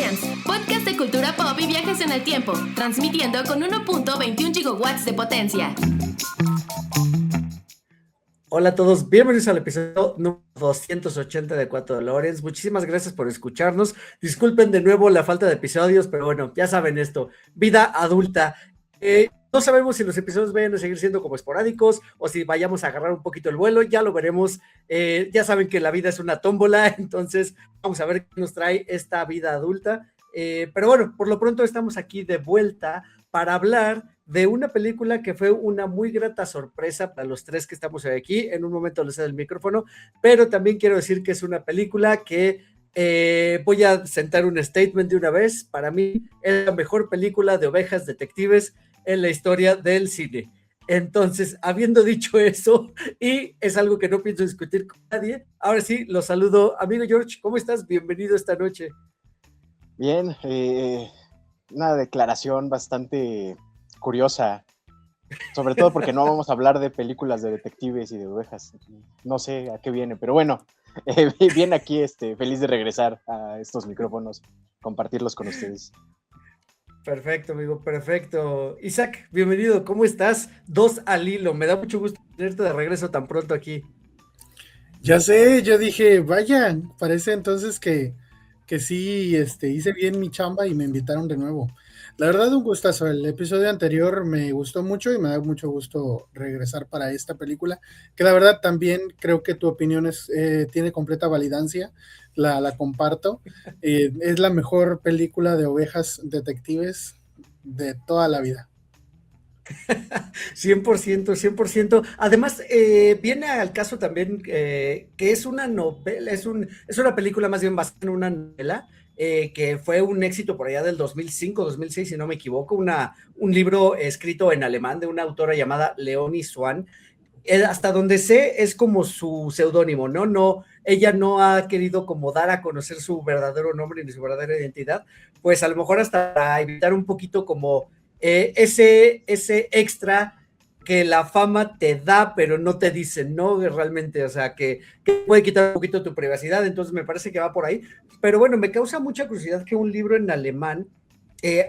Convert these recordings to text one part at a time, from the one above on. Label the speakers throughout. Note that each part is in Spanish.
Speaker 1: DeLoreans, podcast de cultura pop y viajes en el tiempo, transmitiendo con 1.21 gigawatts de potencia.
Speaker 2: Hola a todos, bienvenidos al episodio número 280 de 4 DeLoreans. Muchísimas gracias por escucharnos. Disculpen de nuevo la falta de episodios, pero bueno, ya saben esto, vida adulta. No sabemos si los episodios vayan a seguir siendo como esporádicos o si vayamos a agarrar un poquito el vuelo, ya lo veremos. Ya saben que la vida es una tómbola, entonces vamos a ver qué nos trae esta vida adulta. Pero bueno, por lo pronto estamos aquí de vuelta para hablar de una película que fue una muy grata sorpresa para los tres que estamos hoy aquí. En un momento les cedo el micrófono, pero también quiero decir que es una película que voy a sentar un statement de una vez. Para mí es la mejor película de ovejas detectives en la historia del cine. Entonces, habiendo dicho eso, y es algo que no pienso discutir con nadie, ahora sí, los saludo. Amigo George, ¿cómo estás? Bienvenido esta noche.
Speaker 3: Bien, una declaración bastante curiosa, sobre todo porque no vamos a hablar de películas de detectives y de ovejas. No sé a qué viene, pero bueno, bien aquí, feliz de regresar a estos micrófonos, compartirlos con ustedes.
Speaker 2: Perfecto, amigo, perfecto. Isaac, bienvenido, ¿cómo estás? Dos al hilo, me da mucho gusto tenerte de regreso tan pronto aquí.
Speaker 4: Ya sé, yo dije, vaya, parece entonces que sí, hice bien mi chamba y me invitaron de nuevo. La verdad, un gustazo. El episodio anterior me gustó mucho y me da mucho gusto regresar para esta película, que la verdad también creo que tu opinión tiene completa validancia, la comparto. Es la mejor película de ovejas detectives de toda la vida.
Speaker 2: 100%, 100%. Además, viene al caso también que es una novela, es una película más bien basada en una novela que fue un éxito por allá del 2005, 2006, si no me equivoco, un libro escrito en alemán de una autora llamada Leonie Swan. Hasta donde sé, es como su seudónimo, ¿no? No, ella no ha querido como dar a conocer su verdadero nombre ni su verdadera identidad, pues a lo mejor hasta para evitar un poquito como ese extra que la fama te da, pero no te dice, ¿no? Realmente, o sea, que puede quitar un poquito tu privacidad, entonces me parece que va por ahí. Pero bueno, me causa mucha curiosidad que un libro en alemán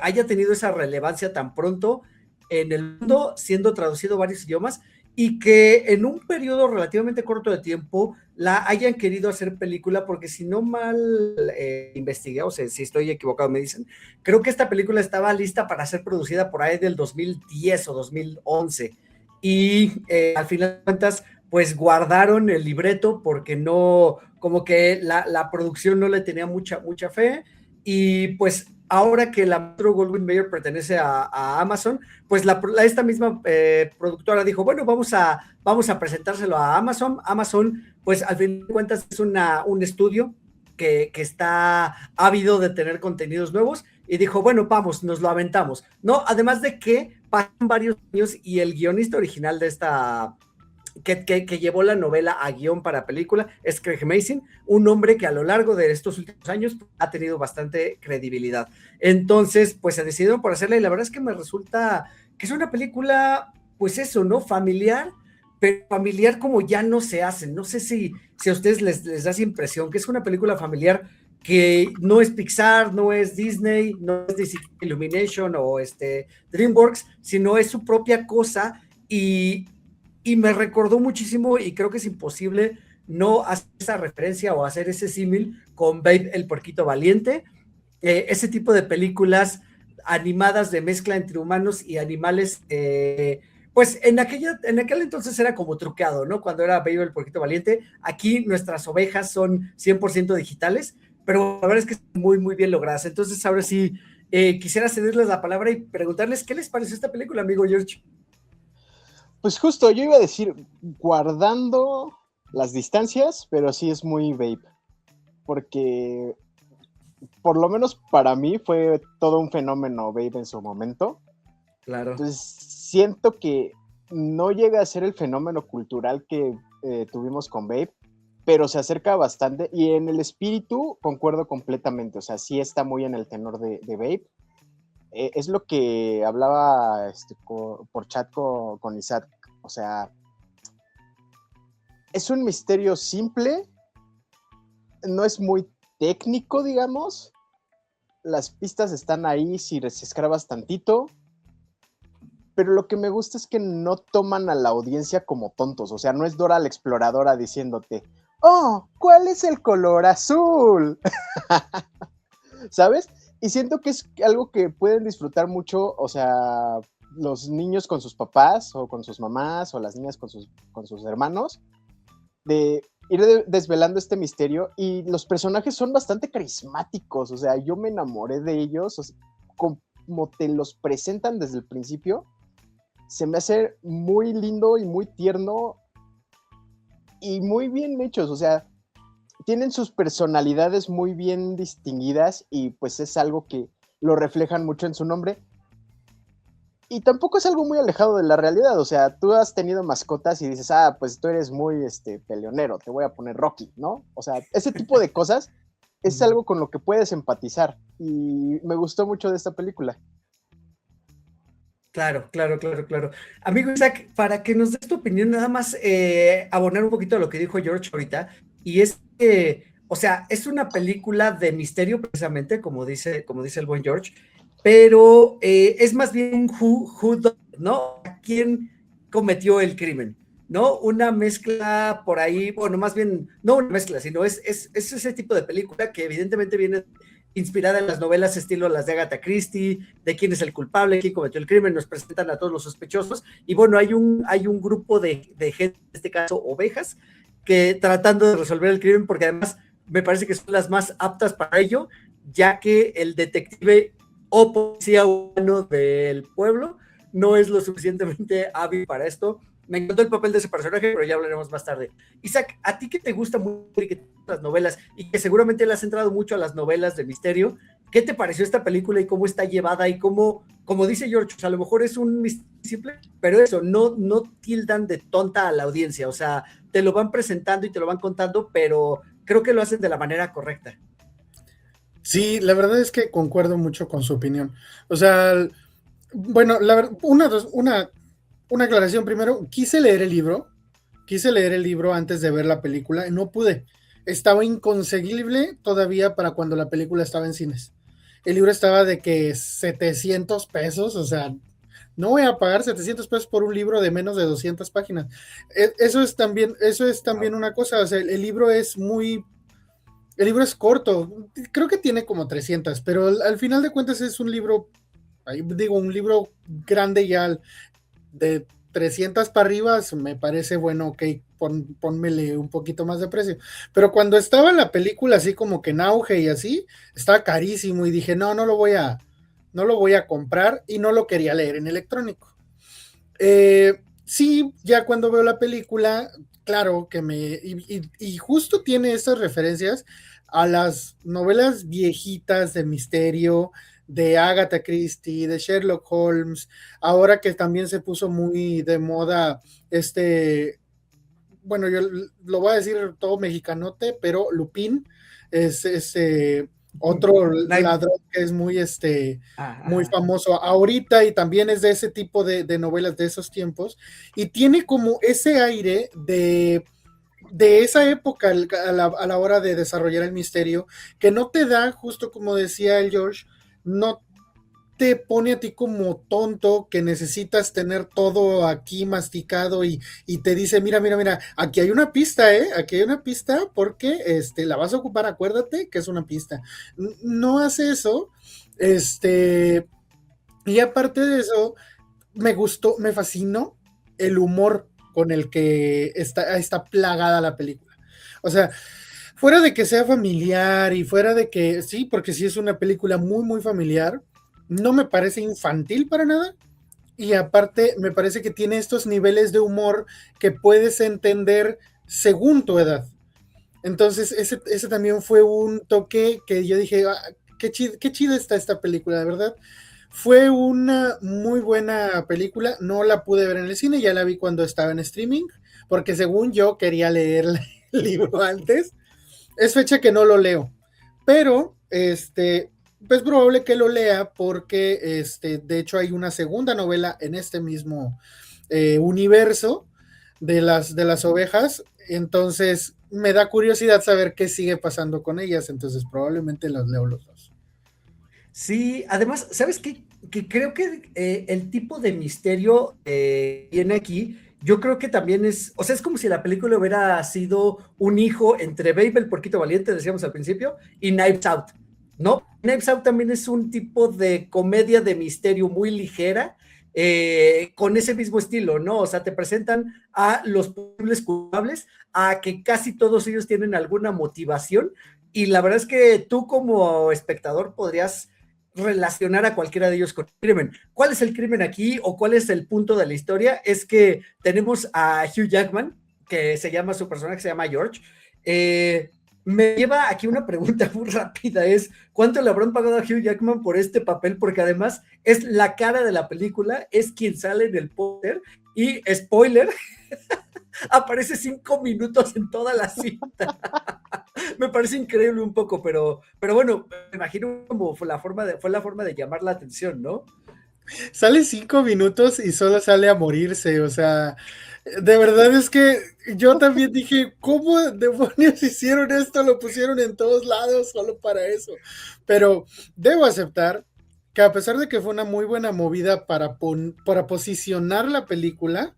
Speaker 2: haya tenido esa relevancia tan pronto en el mundo, siendo traducido a varios idiomas, y que en un periodo relativamente corto de tiempo la hayan querido hacer película, porque si no mal investigué, o sea, si estoy equivocado me dicen, creo que esta película estaba lista para ser producida por ahí del 2010 o 2011, y al final de cuentas, pues guardaron el libreto porque no, como que la producción no le tenía mucha fe, y pues ahora que la Metro Goldwyn Mayer pertenece a Amazon, pues esta misma productora dijo, bueno, vamos a presentárselo a Amazon. Amazon, pues al fin de cuentas es un estudio que está ávido de tener contenidos nuevos, y dijo, bueno, vamos, nos lo aventamos, ¿no? Además de que pasan varios años y el guionista original de esta... Que llevó la novela a guión para película, es Craig Mazin, un hombre que a lo largo de estos últimos años ha tenido bastante credibilidad. Entonces, pues se decidieron por hacerla, y la verdad es que me resulta que es una película, pues eso, ¿no? Familiar, pero familiar como ya no se hacen. No sé si a ustedes les da esa impresión, que es una película familiar que no es Pixar, no es Disney, no es Disney Illumination o DreamWorks, sino es su propia cosa, y me recordó muchísimo, y creo que es imposible no hacer esa referencia o hacer ese símil con Babe el Puerquito Valiente, ese tipo de películas animadas de mezcla entre humanos y animales, pues en aquel entonces era como truqueado, ¿no? Cuando era Babe el Puerquito Valiente, aquí nuestras ovejas son 100% digitales, pero la verdad es que están muy, muy bien logradas. Entonces ahora sí, quisiera cederles la palabra y preguntarles, ¿qué les pareció esta película, amigo George?
Speaker 3: Pues justo, yo iba a decir, guardando las distancias, pero sí es muy vape, porque por lo menos para mí fue todo un fenómeno vape en su momento.
Speaker 2: Claro.
Speaker 3: Entonces siento que no llega a ser el fenómeno cultural que tuvimos con Babe, pero se acerca bastante, y en el espíritu concuerdo completamente, o sea, sí está muy en el tenor de Babe. Es lo que hablaba por chat con Isaac, o sea, es un misterio simple, no es muy técnico, digamos, las pistas están ahí si escarbas tantito, pero lo que me gusta es que no toman a la audiencia como tontos, o sea, no es Dora la Exploradora diciéndote, oh, ¿cuál es el color azul? ¿Sabes? Y siento que es algo que pueden disfrutar mucho, o sea, los niños con sus papás o con sus mamás o las niñas con sus hermanos, de ir desvelando este misterio, y los personajes son bastante carismáticos, o sea, yo me enamoré de ellos, o sea, como te los presentan desde el principio, se me hace muy lindo y muy tierno y muy bien hechos, o sea, tienen sus personalidades muy bien distinguidas y pues es algo que lo reflejan mucho en su nombre. Y tampoco es algo muy alejado de la realidad, o sea, tú has tenido mascotas y dices, ah, pues tú eres muy peleonero, te voy a poner Rocky, ¿no? O sea, ese tipo de cosas es algo con lo que puedes empatizar y me gustó mucho de esta película.
Speaker 2: Claro, claro, claro, claro. Amigo Isaac, para que nos des tu opinión, nada más abonar un poquito a lo que dijo George ahorita, y es que, o sea, es una película de misterio precisamente, como dice el buen George, pero es más bien un who done it, ¿no? ¿Quién cometió el crimen? ¿No? Una mezcla por ahí, bueno, más bien, no una mezcla, sino es ese tipo de película que evidentemente viene inspirada en las novelas estilo las de Agatha Christie, de quién es el culpable, quién cometió el crimen, nos presentan a todos los sospechosos, y bueno, hay un grupo de gente, en este caso ovejas, que tratando de resolver el crimen, porque además me parece que son las más aptas para ello, ya que el detective o policía humano del pueblo no es lo suficientemente hábil para esto. Me encantó el papel de ese personaje, pero ya hablaremos más tarde. Isaac, a ti que te gusta mucho y que te gustan las novelas y que seguramente le has entrado mucho a las novelas de misterio, ¿qué te pareció esta película y cómo está llevada y cómo, como dice George, o sea, a lo mejor es un misterio simple, pero eso, no tildan de tonta a la audiencia, o sea, te lo van presentando y te lo van contando, pero creo que lo hacen de la manera correcta.
Speaker 4: Sí, la verdad es que concuerdo mucho con su opinión. O sea, bueno, una aclaración primero. Quise leer el libro antes de ver la película y no pude. Estaba inconseguible todavía para cuando la película estaba en cines. El libro estaba de que 700 pesos, o sea, no voy a pagar 700 pesos por un libro de menos de 200 páginas. Eso es también una cosa, o sea, el libro es corto, creo que tiene como 300, pero al final de cuentas es un libro, ahí digo, un libro grande ya de 300 para arriba, me parece bueno, ok, pónmele un poquito más de precio. Pero cuando estaba en la película así como que en auge y así, estaba carísimo y dije, no lo voy a comprar y no lo quería leer en electrónico. Sí, ya cuando veo la película, claro que y justo tiene estas referencias a las novelas viejitas de misterio, de Agatha Christie, de Sherlock Holmes, ahora que también se puso muy de moda bueno, yo lo voy a decir todo mexicanote, pero Lupin es otro ladrón que es muy famoso ahorita y también es de ese tipo de novelas de esos tiempos y tiene como ese aire de esa época a la hora de desarrollar el misterio, que no te da, justo como decía el George, no te pone a ti como tonto que necesitas tener todo aquí masticado y te dice, mira, aquí hay una pista, aquí hay una pista porque la vas a ocupar, acuérdate que es una pista. No hace eso, y aparte de eso, me gustó, me fascinó el humor con el que está plagada la película. O sea, fuera de que sea familiar y fuera de que, sí, porque sí es una película muy, muy familiar, no me parece infantil para nada. Y aparte, me parece que tiene estos niveles de humor que puedes entender según tu edad. Entonces, ese también fue un toque que yo dije, qué chido está esta película, de verdad. Fue una muy buena película, no la pude ver en el cine, ya la vi cuando estaba en streaming, porque según yo quería leer el libro antes. Es fecha que no lo leo, pero es probable que lo lea porque de hecho hay una segunda novela en este mismo universo de las ovejas, entonces me da curiosidad saber qué sigue pasando con ellas, entonces probablemente los leo los dos.
Speaker 2: Sí, además, ¿sabes qué? Que creo que el tipo de misterio viene aquí, yo creo que también es, o sea, es como si la película hubiera sido un hijo entre Babe el Porquito Valiente, decíamos al principio, y Knives Out, ¿no? Knives Out también es un tipo de comedia de misterio muy ligera, con ese mismo estilo, ¿no? O sea, te presentan a los posibles culpables, a que casi todos ellos tienen alguna motivación, y la verdad es que tú como espectador podrías relacionar a cualquiera de ellos con el crimen. ¿Cuál es el crimen aquí o cuál es el punto de la historia? Es que tenemos a Hugh Jackman, que se llama, su personaje se llama George. Me lleva aquí una pregunta muy rápida, es ¿cuánto le habrán pagado a Hugh Jackman por este papel? Porque además es la cara de la película, es quien sale en el póster y, spoiler, aparece 5 minutos en toda la cinta. Me parece increíble un poco, pero bueno, me imagino como fue la forma de llamar la atención, ¿no?
Speaker 4: Sale 5 minutos y solo sale a morirse, o sea, de verdad es que yo también dije, ¿cómo demonios hicieron esto? Lo pusieron en todos lados solo para eso. Pero debo aceptar que a pesar de que fue una muy buena movida para posicionar la película,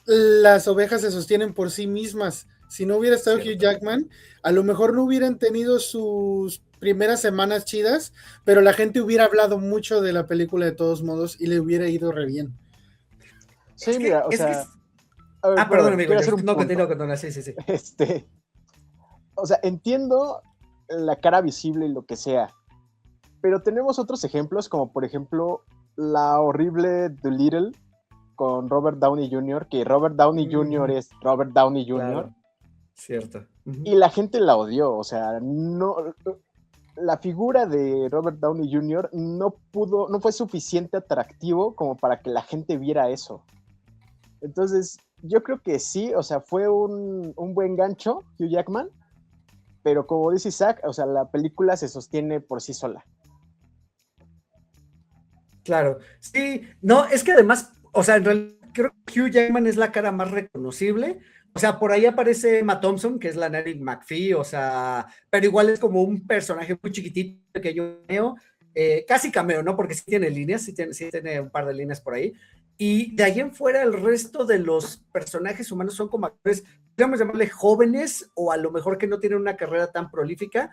Speaker 4: las ovejas se sostienen por sí mismas. Si no hubiera estado Hugh
Speaker 2: Cierto.
Speaker 4: Jackman, a lo mejor no hubieran tenido sus primeras semanas chidas, pero la gente hubiera hablado mucho de la película de todos modos y le hubiera ido re bien.
Speaker 3: Sí, mira, o
Speaker 2: Es que,
Speaker 3: sea, a ver,
Speaker 2: perdón,
Speaker 3: perdón,
Speaker 2: amigo,
Speaker 3: quiero
Speaker 2: yo
Speaker 3: hacer un
Speaker 2: no
Speaker 3: punto.
Speaker 2: continúo, sí, sí, sí.
Speaker 3: Este, o sea, entiendo la cara visible y lo que sea, pero tenemos otros ejemplos, como por ejemplo la horrible Dolittle con Robert Downey Jr., que Robert Downey Jr. es Robert Downey Jr.,
Speaker 2: Claro, cierto.
Speaker 3: y la gente la odió, o sea, no, la figura de Robert Downey Jr. no fue suficiente atractivo como para que la gente viera eso. Entonces, yo creo que sí, o sea, fue un buen gancho, Hugh Jackman, pero como dice Isaac, o sea, la película se sostiene por sí sola.
Speaker 2: Claro, sí, no, es que además, o sea, en realidad creo que Hugh Jackman es la cara más reconocible, o sea, por ahí aparece Emma Thompson, que es la Nanny McPhee, o sea, pero igual es como un personaje muy chiquitito que yo veo, casi cameo, ¿no? Porque sí tiene líneas, sí tiene un par de líneas por ahí, y de ahí en fuera el resto de los personajes humanos son como actores, podríamos llamarle jóvenes, o a lo mejor que no tienen una carrera tan prolífica.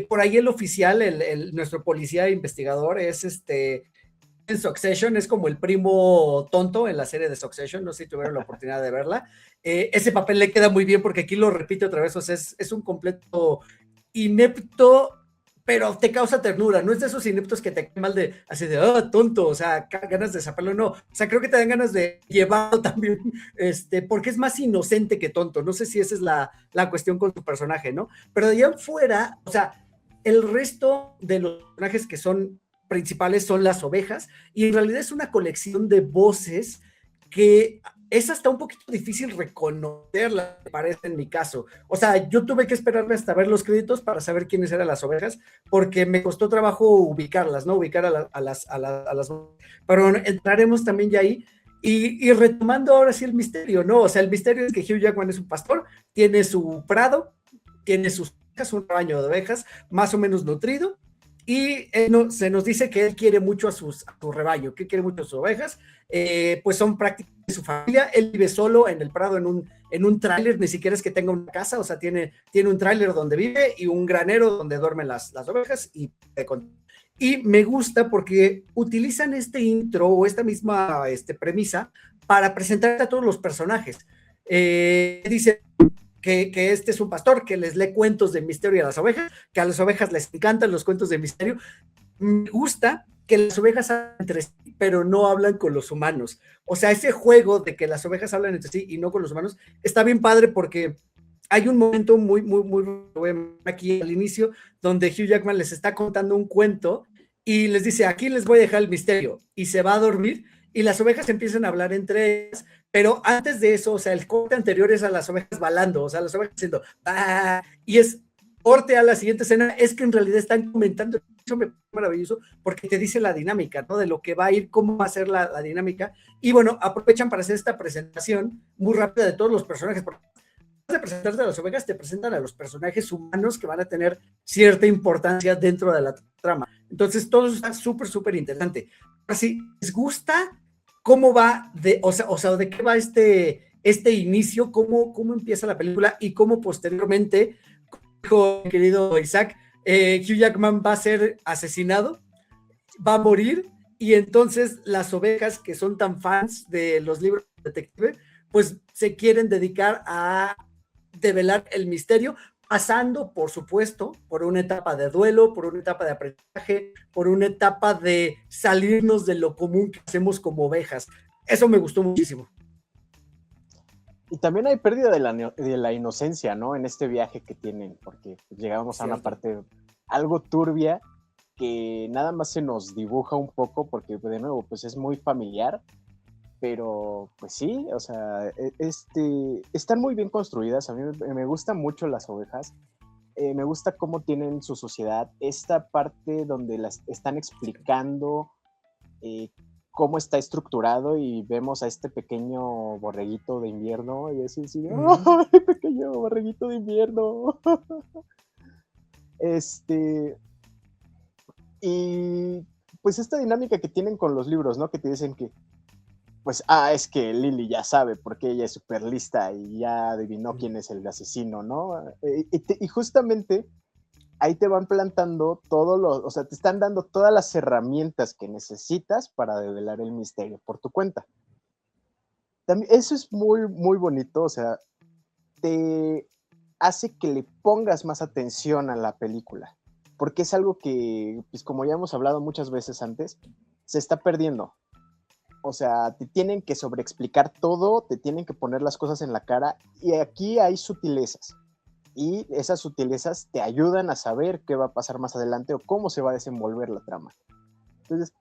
Speaker 2: Por ahí el oficial, nuestro policía investigador, es en Succession, es como el primo tonto en la serie de Succession, no sé si tuvieron la oportunidad de verla. Ese papel le queda muy bien porque aquí lo repite otra vez, o sea, es un completo inepto, pero te causa ternura, no es de esos ineptos que te caen mal de, así de, tonto, o sea, ganas de sacarlo, no, o sea, creo que te dan ganas de llevarlo también, porque es más inocente que tonto, no sé si esa es la cuestión con tu personaje, ¿no? Pero de allá afuera, o sea, el resto de los personajes que son principales son las ovejas, y en realidad es una colección de voces que es hasta un poquito difícil reconocerla, me parece en mi caso. O sea, yo tuve que esperarme hasta ver los créditos para saber quiénes eran las ovejas, porque me costó trabajo ubicarlas, ¿no? Ubicar a las pero entraremos también ya ahí. Y retomando ahora sí el misterio, ¿no? O sea, el misterio es que Hugh Jackman es un pastor, tiene su prado, tiene sus ovejas, un rebaño de ovejas más o menos nutrido, y se nos dice que él quiere mucho a su rebaño, que quiere mucho a sus ovejas, pues son prácticamente su familia. Él vive solo en el prado en un tráiler, ni siquiera es que tenga una casa, o sea, tiene un tráiler donde vive y un granero donde duermen las ovejas, y me gusta porque utilizan este intro o esta misma premisa para presentar a todos los personajes. Dice que este es un pastor que les lee cuentos de misterio a las ovejas, que a las ovejas les encantan los cuentos de misterio. Me gusta que las ovejas hablan entre sí, pero no hablan con los humanos. O sea, ese juego de que las ovejas hablan entre sí y no con los humanos está bien padre, porque hay un momento muy aquí al inicio donde Hugh Jackman les está contando un cuento y les dice, aquí les voy a dejar el misterio, y se va a dormir y las ovejas empiezan a hablar entre ellas, pero antes de eso, o sea, el corte anterior es a las ovejas balando, o sea, las ovejas diciendo, y es corte a la siguiente escena, es que en realidad están comentando. Eso me parece maravilloso porque te dice la dinámica, ¿no? De lo que va a ir, cómo va a ser la dinámica, y bueno, aprovechan para hacer esta presentación muy rápida de todos los personajes, porque de presentarte a las ovejas, te presentan a los personajes humanos que van a tener cierta importancia dentro de la trama. Entonces, todo eso está súper, súper interesante. Así, ¿les gusta cómo va, o sea, de qué va este inicio, cómo empieza la película y cómo posteriormente, dijo mi querido Isaac, Hugh Jackman va a ser asesinado, va a morir, y entonces las ovejas que son tan fans de los libros de detective, pues se quieren dedicar a develar el misterio, pasando, por supuesto, por una etapa de duelo, por una etapa de aprendizaje, por una etapa de salirnos de lo común que hacemos como ovejas. Eso me gustó muchísimo.
Speaker 3: Y también hay pérdida de la inocencia, ¿no? En este viaje que tienen, porque llegamos a una parte algo turbia que nada más se nos dibuja un poco, porque de nuevo, pues es muy familiar, pero pues sí, o sea, están muy bien construidas. A mí me gustan mucho las ovejas. Me gusta cómo tienen su sociedad, esta parte donde las están explicando cómo está estructurado, y vemos a este pequeño borreguito de invierno y así, ¡ay, pequeño borreguito de invierno! Y pues esta dinámica que tienen con los libros, ¿no? Que te dicen que, pues, es que Lily ya sabe porque ella es súper lista y ya adivinó quién es el asesino, ¿no? Y justamente ahí te van plantando o sea, te están dando todas las herramientas que necesitas para develar el misterio por tu cuenta. También, eso es muy, muy bonito, o sea, te hace que le pongas más atención a la película, porque es algo que, pues como ya hemos hablado muchas veces antes, se está perdiendo. O sea, te tienen que sobreexplicar todo, te tienen que poner las cosas en la cara, y aquí hay sutilezas. Y esas sutilezas te ayudan a saber qué va a pasar más adelante o cómo se va a desenvolver la trama. Entonces,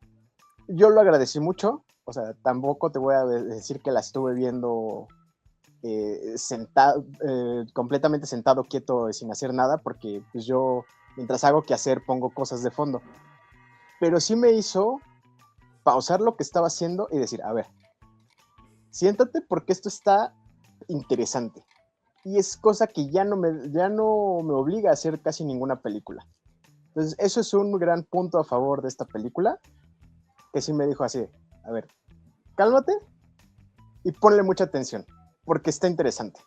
Speaker 3: yo lo agradecí mucho. O sea, tampoco te voy a decir que la estuve viendo completamente sentado, quieto, sin hacer nada, porque pues yo, mientras hago que hacer, pongo cosas de fondo. Pero sí me hizo pausar lo que estaba haciendo y decir, a ver, siéntate porque esto está interesante. Y es cosa que ya no me obliga a hacer casi ninguna película. Entonces, eso es un gran punto a favor de esta película, que sí me dijo así, a ver, cálmate y ponle mucha atención, porque está interesante.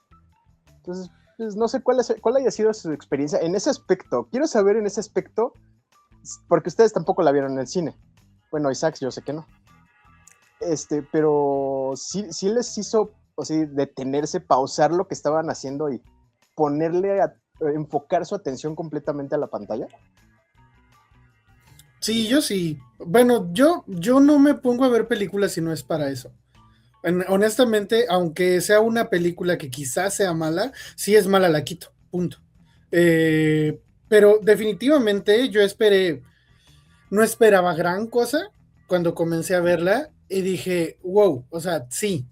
Speaker 3: Entonces, pues, no sé cuál haya sido su experiencia en ese aspecto. Quiero saber en ese aspecto, porque ustedes tampoco la vieron en el cine. Bueno, Isaac, yo sé que no. Pero sí les hizo, o sea, detenerse, pausar lo que estaban haciendo y enfocar su atención completamente a la pantalla.
Speaker 4: Sí, yo sí. Bueno, yo no me pongo a ver películas si no es para eso. Honestamente, aunque sea una película que quizás sea mala, si es mala la quito, punto. Pero definitivamente yo no esperaba gran cosa cuando comencé a verla y dije, wow, o sea, sí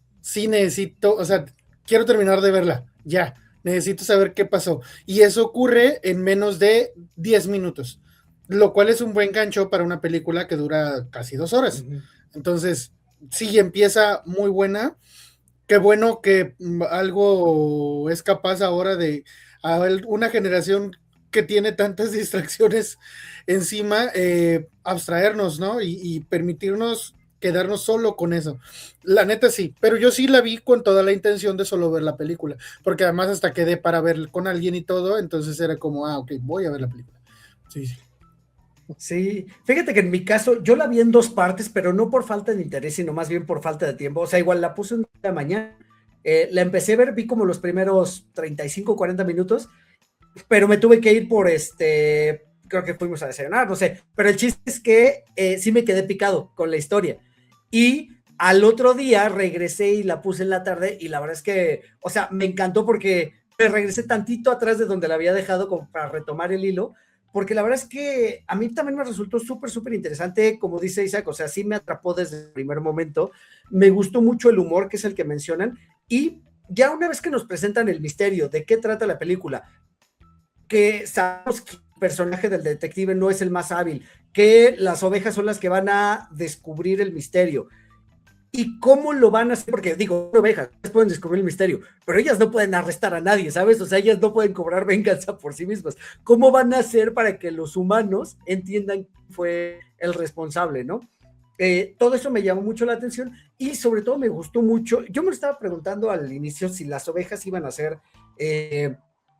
Speaker 4: necesito, o sea, quiero terminar de verla, ya, necesito saber qué pasó. Y eso ocurre en menos de 10 minutos, lo cual es un buen gancho para una película que dura casi 2 horas. Uh-huh. Entonces, sí, empieza muy buena. Qué bueno que algo es capaz ahora de a una generación que tiene tantas distracciones encima, abstraernos, ¿no? Y permitirnos quedarnos solo con eso. La neta sí, pero yo sí la vi con toda la intención de solo ver la película, porque además hasta quedé para ver con alguien y todo, entonces era como, ok, voy a ver la película. Sí.
Speaker 2: Sí, fíjate que en mi caso yo la vi en 2 partes, pero no por falta de interés, sino más bien por falta de tiempo. O sea, igual la puse un día de mañana, la empecé a ver, vi como los primeros 35, 40 minutos, pero me tuve que ir por creo que fuimos a desayunar, no sé, pero el chiste es que sí me quedé picado con la historia. Y al otro día regresé y la puse en la tarde, y la verdad es que, o sea, me encantó porque me regresé tantito atrás de donde la había dejado como para retomar el hilo, porque la verdad es que a mí también me resultó súper, súper interesante, como dice Isaac, o sea, sí me atrapó desde el primer momento, me gustó mucho el humor, que es el que mencionan, y ya una vez que nos presentan el misterio, de qué trata la película, que sabemos que el personaje del detective no es el más hábil, que las ovejas son las que van a descubrir el misterio, ¿Y cómo lo van a hacer? Porque digo, ovejas pueden descubrir el misterio, pero ellas no pueden arrestar a nadie, ¿sabes? O sea, ellas no pueden cobrar venganza por sí mismas. ¿Cómo van a hacer para que los humanos entiendan quién fue el responsable, ¿no? Todo eso me llamó mucho la atención y sobre todo me gustó mucho. Yo me lo estaba preguntando al inicio si las ovejas iban a ser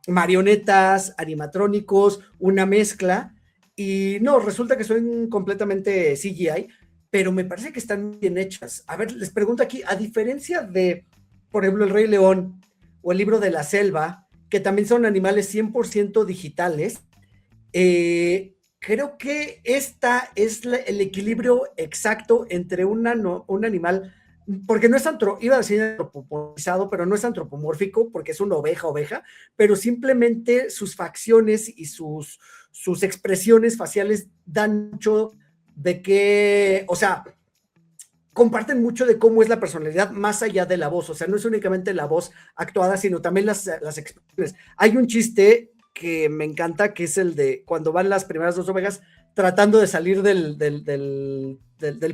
Speaker 2: marionetas, animatrónicos, una mezcla, y no, resulta que son completamente CGI, pero me parece que están bien hechas. A ver, les pregunto aquí, a diferencia de, por ejemplo, El Rey León o El Libro de la Selva, que también son animales 100% digitales, creo que esta es el equilibrio exacto entre un animal, porque no es iba a decir antropomorfizado, pero no es antropomórfico, porque es una oveja, pero simplemente sus facciones y sus expresiones faciales dan mucho de que, o sea, comparten mucho de cómo es la personalidad más allá de la voz, o sea, no es únicamente la voz actuada, sino también las expresiones. Hay un chiste que me encanta, que es el de cuando van las primeras dos ovejas tratando de salir del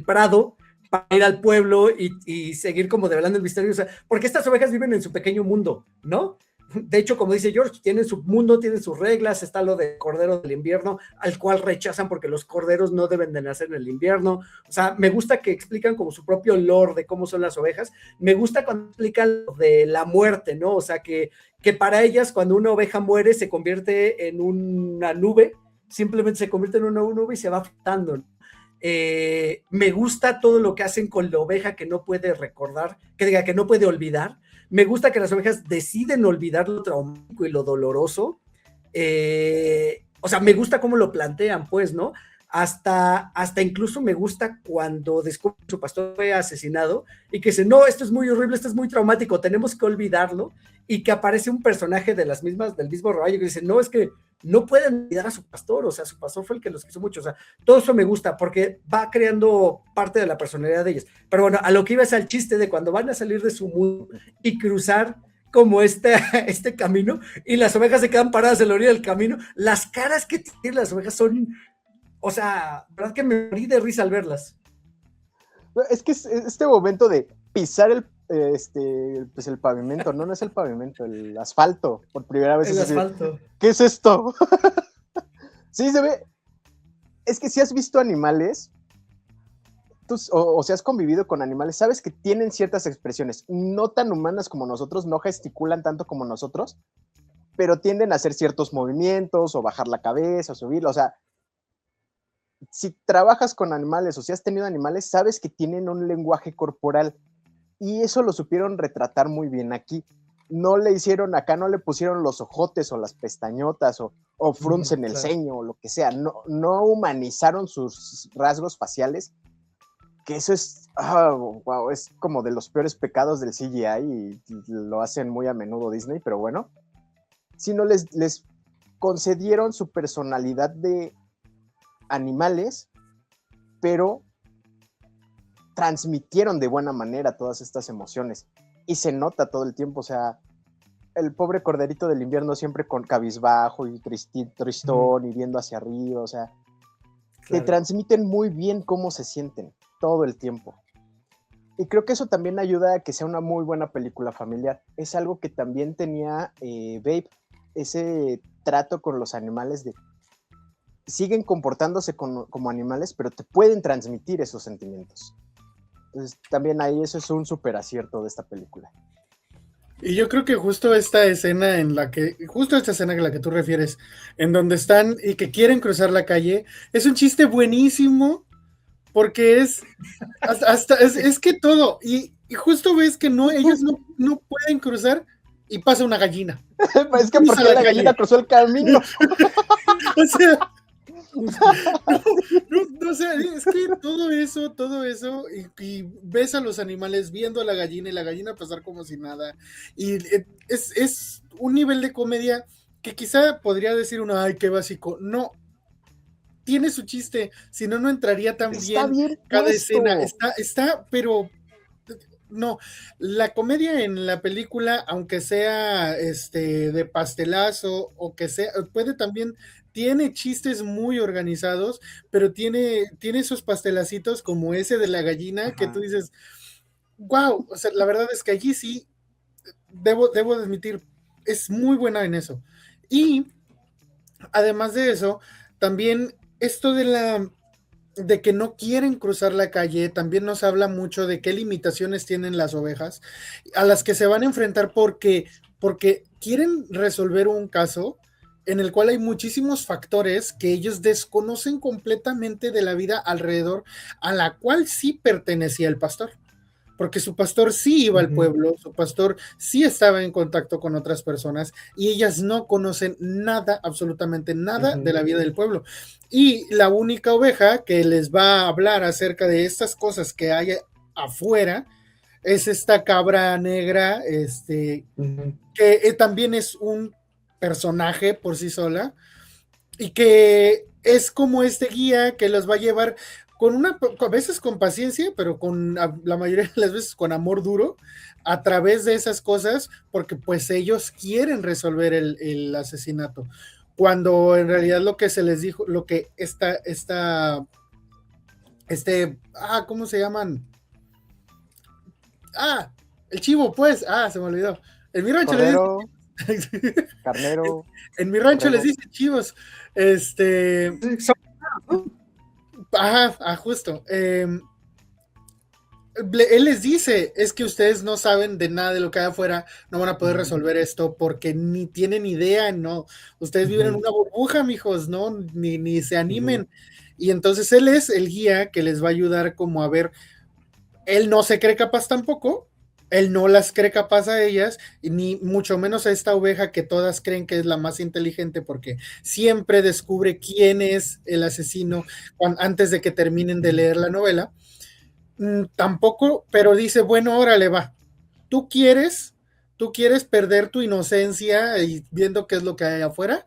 Speaker 2: prado para ir al pueblo y seguir como develando el misterio, o sea, porque estas ovejas viven en su pequeño mundo, ¿no? De hecho, como dice George, tienen su mundo, tienen sus reglas, está lo de Cordero del Invierno, al cual rechazan porque los corderos no deben de nacer en el invierno. O sea, me gusta que explican como su propio lore de cómo son las ovejas. Me gusta cuando explican lo de la muerte, ¿no? O sea, que para ellas cuando una oveja muere se convierte en una nube, simplemente se convierte en una nube y se va flotando, ¿no? Me gusta todo lo que hacen con la oveja que no puede recordar, que no puede olvidar. Me gusta que las ovejas deciden olvidar lo traumático y lo doloroso. O sea, me gusta cómo lo plantean, pues, ¿no? Hasta incluso me gusta cuando descubre que su pastor fue asesinado y que dice, no, esto es muy horrible, esto es muy traumático, tenemos que olvidarlo, y que aparece un personaje del mismo rebaño que dice, no, es que no pueden olvidar a su pastor, o sea, su pastor fue el que los quiso mucho, o sea, todo eso me gusta porque va creando parte de la personalidad de ellos. Pero bueno, a lo que iba es al chiste de cuando van a salir de su mundo y cruzar como este camino, y las ovejas se quedan paradas en la orilla del camino, las caras que tienen las ovejas son, o sea, verdad que me morí de risa al verlas.
Speaker 3: Es que este momento de pisar pues el pavimento, no es el pavimento, el asfalto, por primera vez.
Speaker 2: El asfalto.
Speaker 3: ¿Qué es esto? Sí, se ve. Es que si has visto animales, o si has convivido con animales, sabes que tienen ciertas expresiones, no tan humanas como nosotros, no gesticulan tanto como nosotros, pero tienden a hacer ciertos movimientos, o bajar la cabeza, o subirla, o sea, si trabajas con animales, o si has tenido animales, sabes que tienen un lenguaje corporal, y eso lo supieron retratar muy bien aquí. No le hicieron, acá no le pusieron los ojotes o las pestañotas o fruncen el ceño o lo que sea, no humanizaron sus rasgos faciales, que eso es, wow, es como de los peores pecados del CGI y lo hacen muy a menudo Disney, pero bueno, sino les concedieron su personalidad de animales, pero transmitieron de buena manera todas estas emociones y se nota todo el tiempo, o sea, el pobre corderito del invierno siempre con cabizbajo y tristón y viendo hacia arriba, o sea, te transmiten muy bien cómo se sienten todo el tiempo. Y creo que eso también ayuda a que sea una muy buena película familiar. Es algo que también tenía Babe, ese trato con los animales de siguen comportándose como animales, pero te pueden transmitir esos sentimientos. Entonces, también ahí eso es un súper acierto de esta película.
Speaker 4: Y yo creo que justo esta escena en la que tú refieres, en donde están y que quieren cruzar la calle, es un chiste buenísimo, porque es que todo, y justo ves que ellos no pueden cruzar y pasa una gallina.
Speaker 3: Es que porque la gallina cruzó el camino.
Speaker 4: O sea, o sea, es que todo eso, y ves a los animales viendo a la gallina y la gallina pasar como si nada, y es un nivel de comedia que quizá podría decir uno, ay, qué básico, no, tiene su chiste, si no entraría tan bien cada puesto. Escena, está, pero no, la comedia en la película, aunque sea de pastelazo, o que sea, tiene chistes muy organizados, pero tiene esos pastelacitos como ese de la gallina, que tú dices, wow, o sea, la verdad es que allí sí, debo admitir, es muy buena en eso. Y además de eso, también esto de que no quieren cruzar la calle, también nos habla mucho de qué limitaciones tienen las ovejas, a las que se van a enfrentar porque quieren resolver un caso en el cual hay muchísimos factores que ellos desconocen completamente de la vida alrededor, a la cual sí pertenecía el pastor, porque su pastor sí iba al pueblo, su pastor sí estaba en contacto con otras personas y ellas no conocen nada, absolutamente nada de la vida del pueblo. Y la única oveja que les va a hablar acerca de estas cosas que hay afuera es esta cabra negra, que también es un personaje por sí sola y que es como este guía que los va a llevar a veces con paciencia, pero la mayoría de las veces con amor duro, a través de esas cosas, porque pues ellos quieren resolver el asesinato, cuando en realidad lo que se les dijo, lo que ¿cómo se llaman? El chivo, pues, se me olvidó. En mi rancho
Speaker 3: Cordero,
Speaker 4: les dice,
Speaker 3: carnero,
Speaker 4: en mi rancho les
Speaker 3: borrego.
Speaker 4: dicen chivos, este, justo. Él les dice, es que ustedes no saben de nada de lo que hay afuera, no van a poder resolver esto porque ni tienen idea, no, ustedes viven en una burbuja, mijos, no, ni se animen. Y entonces él es el guía que les va a ayudar como a ver, él no se cree capaz tampoco, él no las cree capaz a ellas, ni mucho menos a esta oveja que todas creen que es la más inteligente porque siempre descubre quién es el asesino antes de que terminen de leer la novela. Tampoco, pero dice, bueno, órale, va. ¿Tú quieres, tú quieres perder tu inocencia y viendo qué es lo que hay afuera?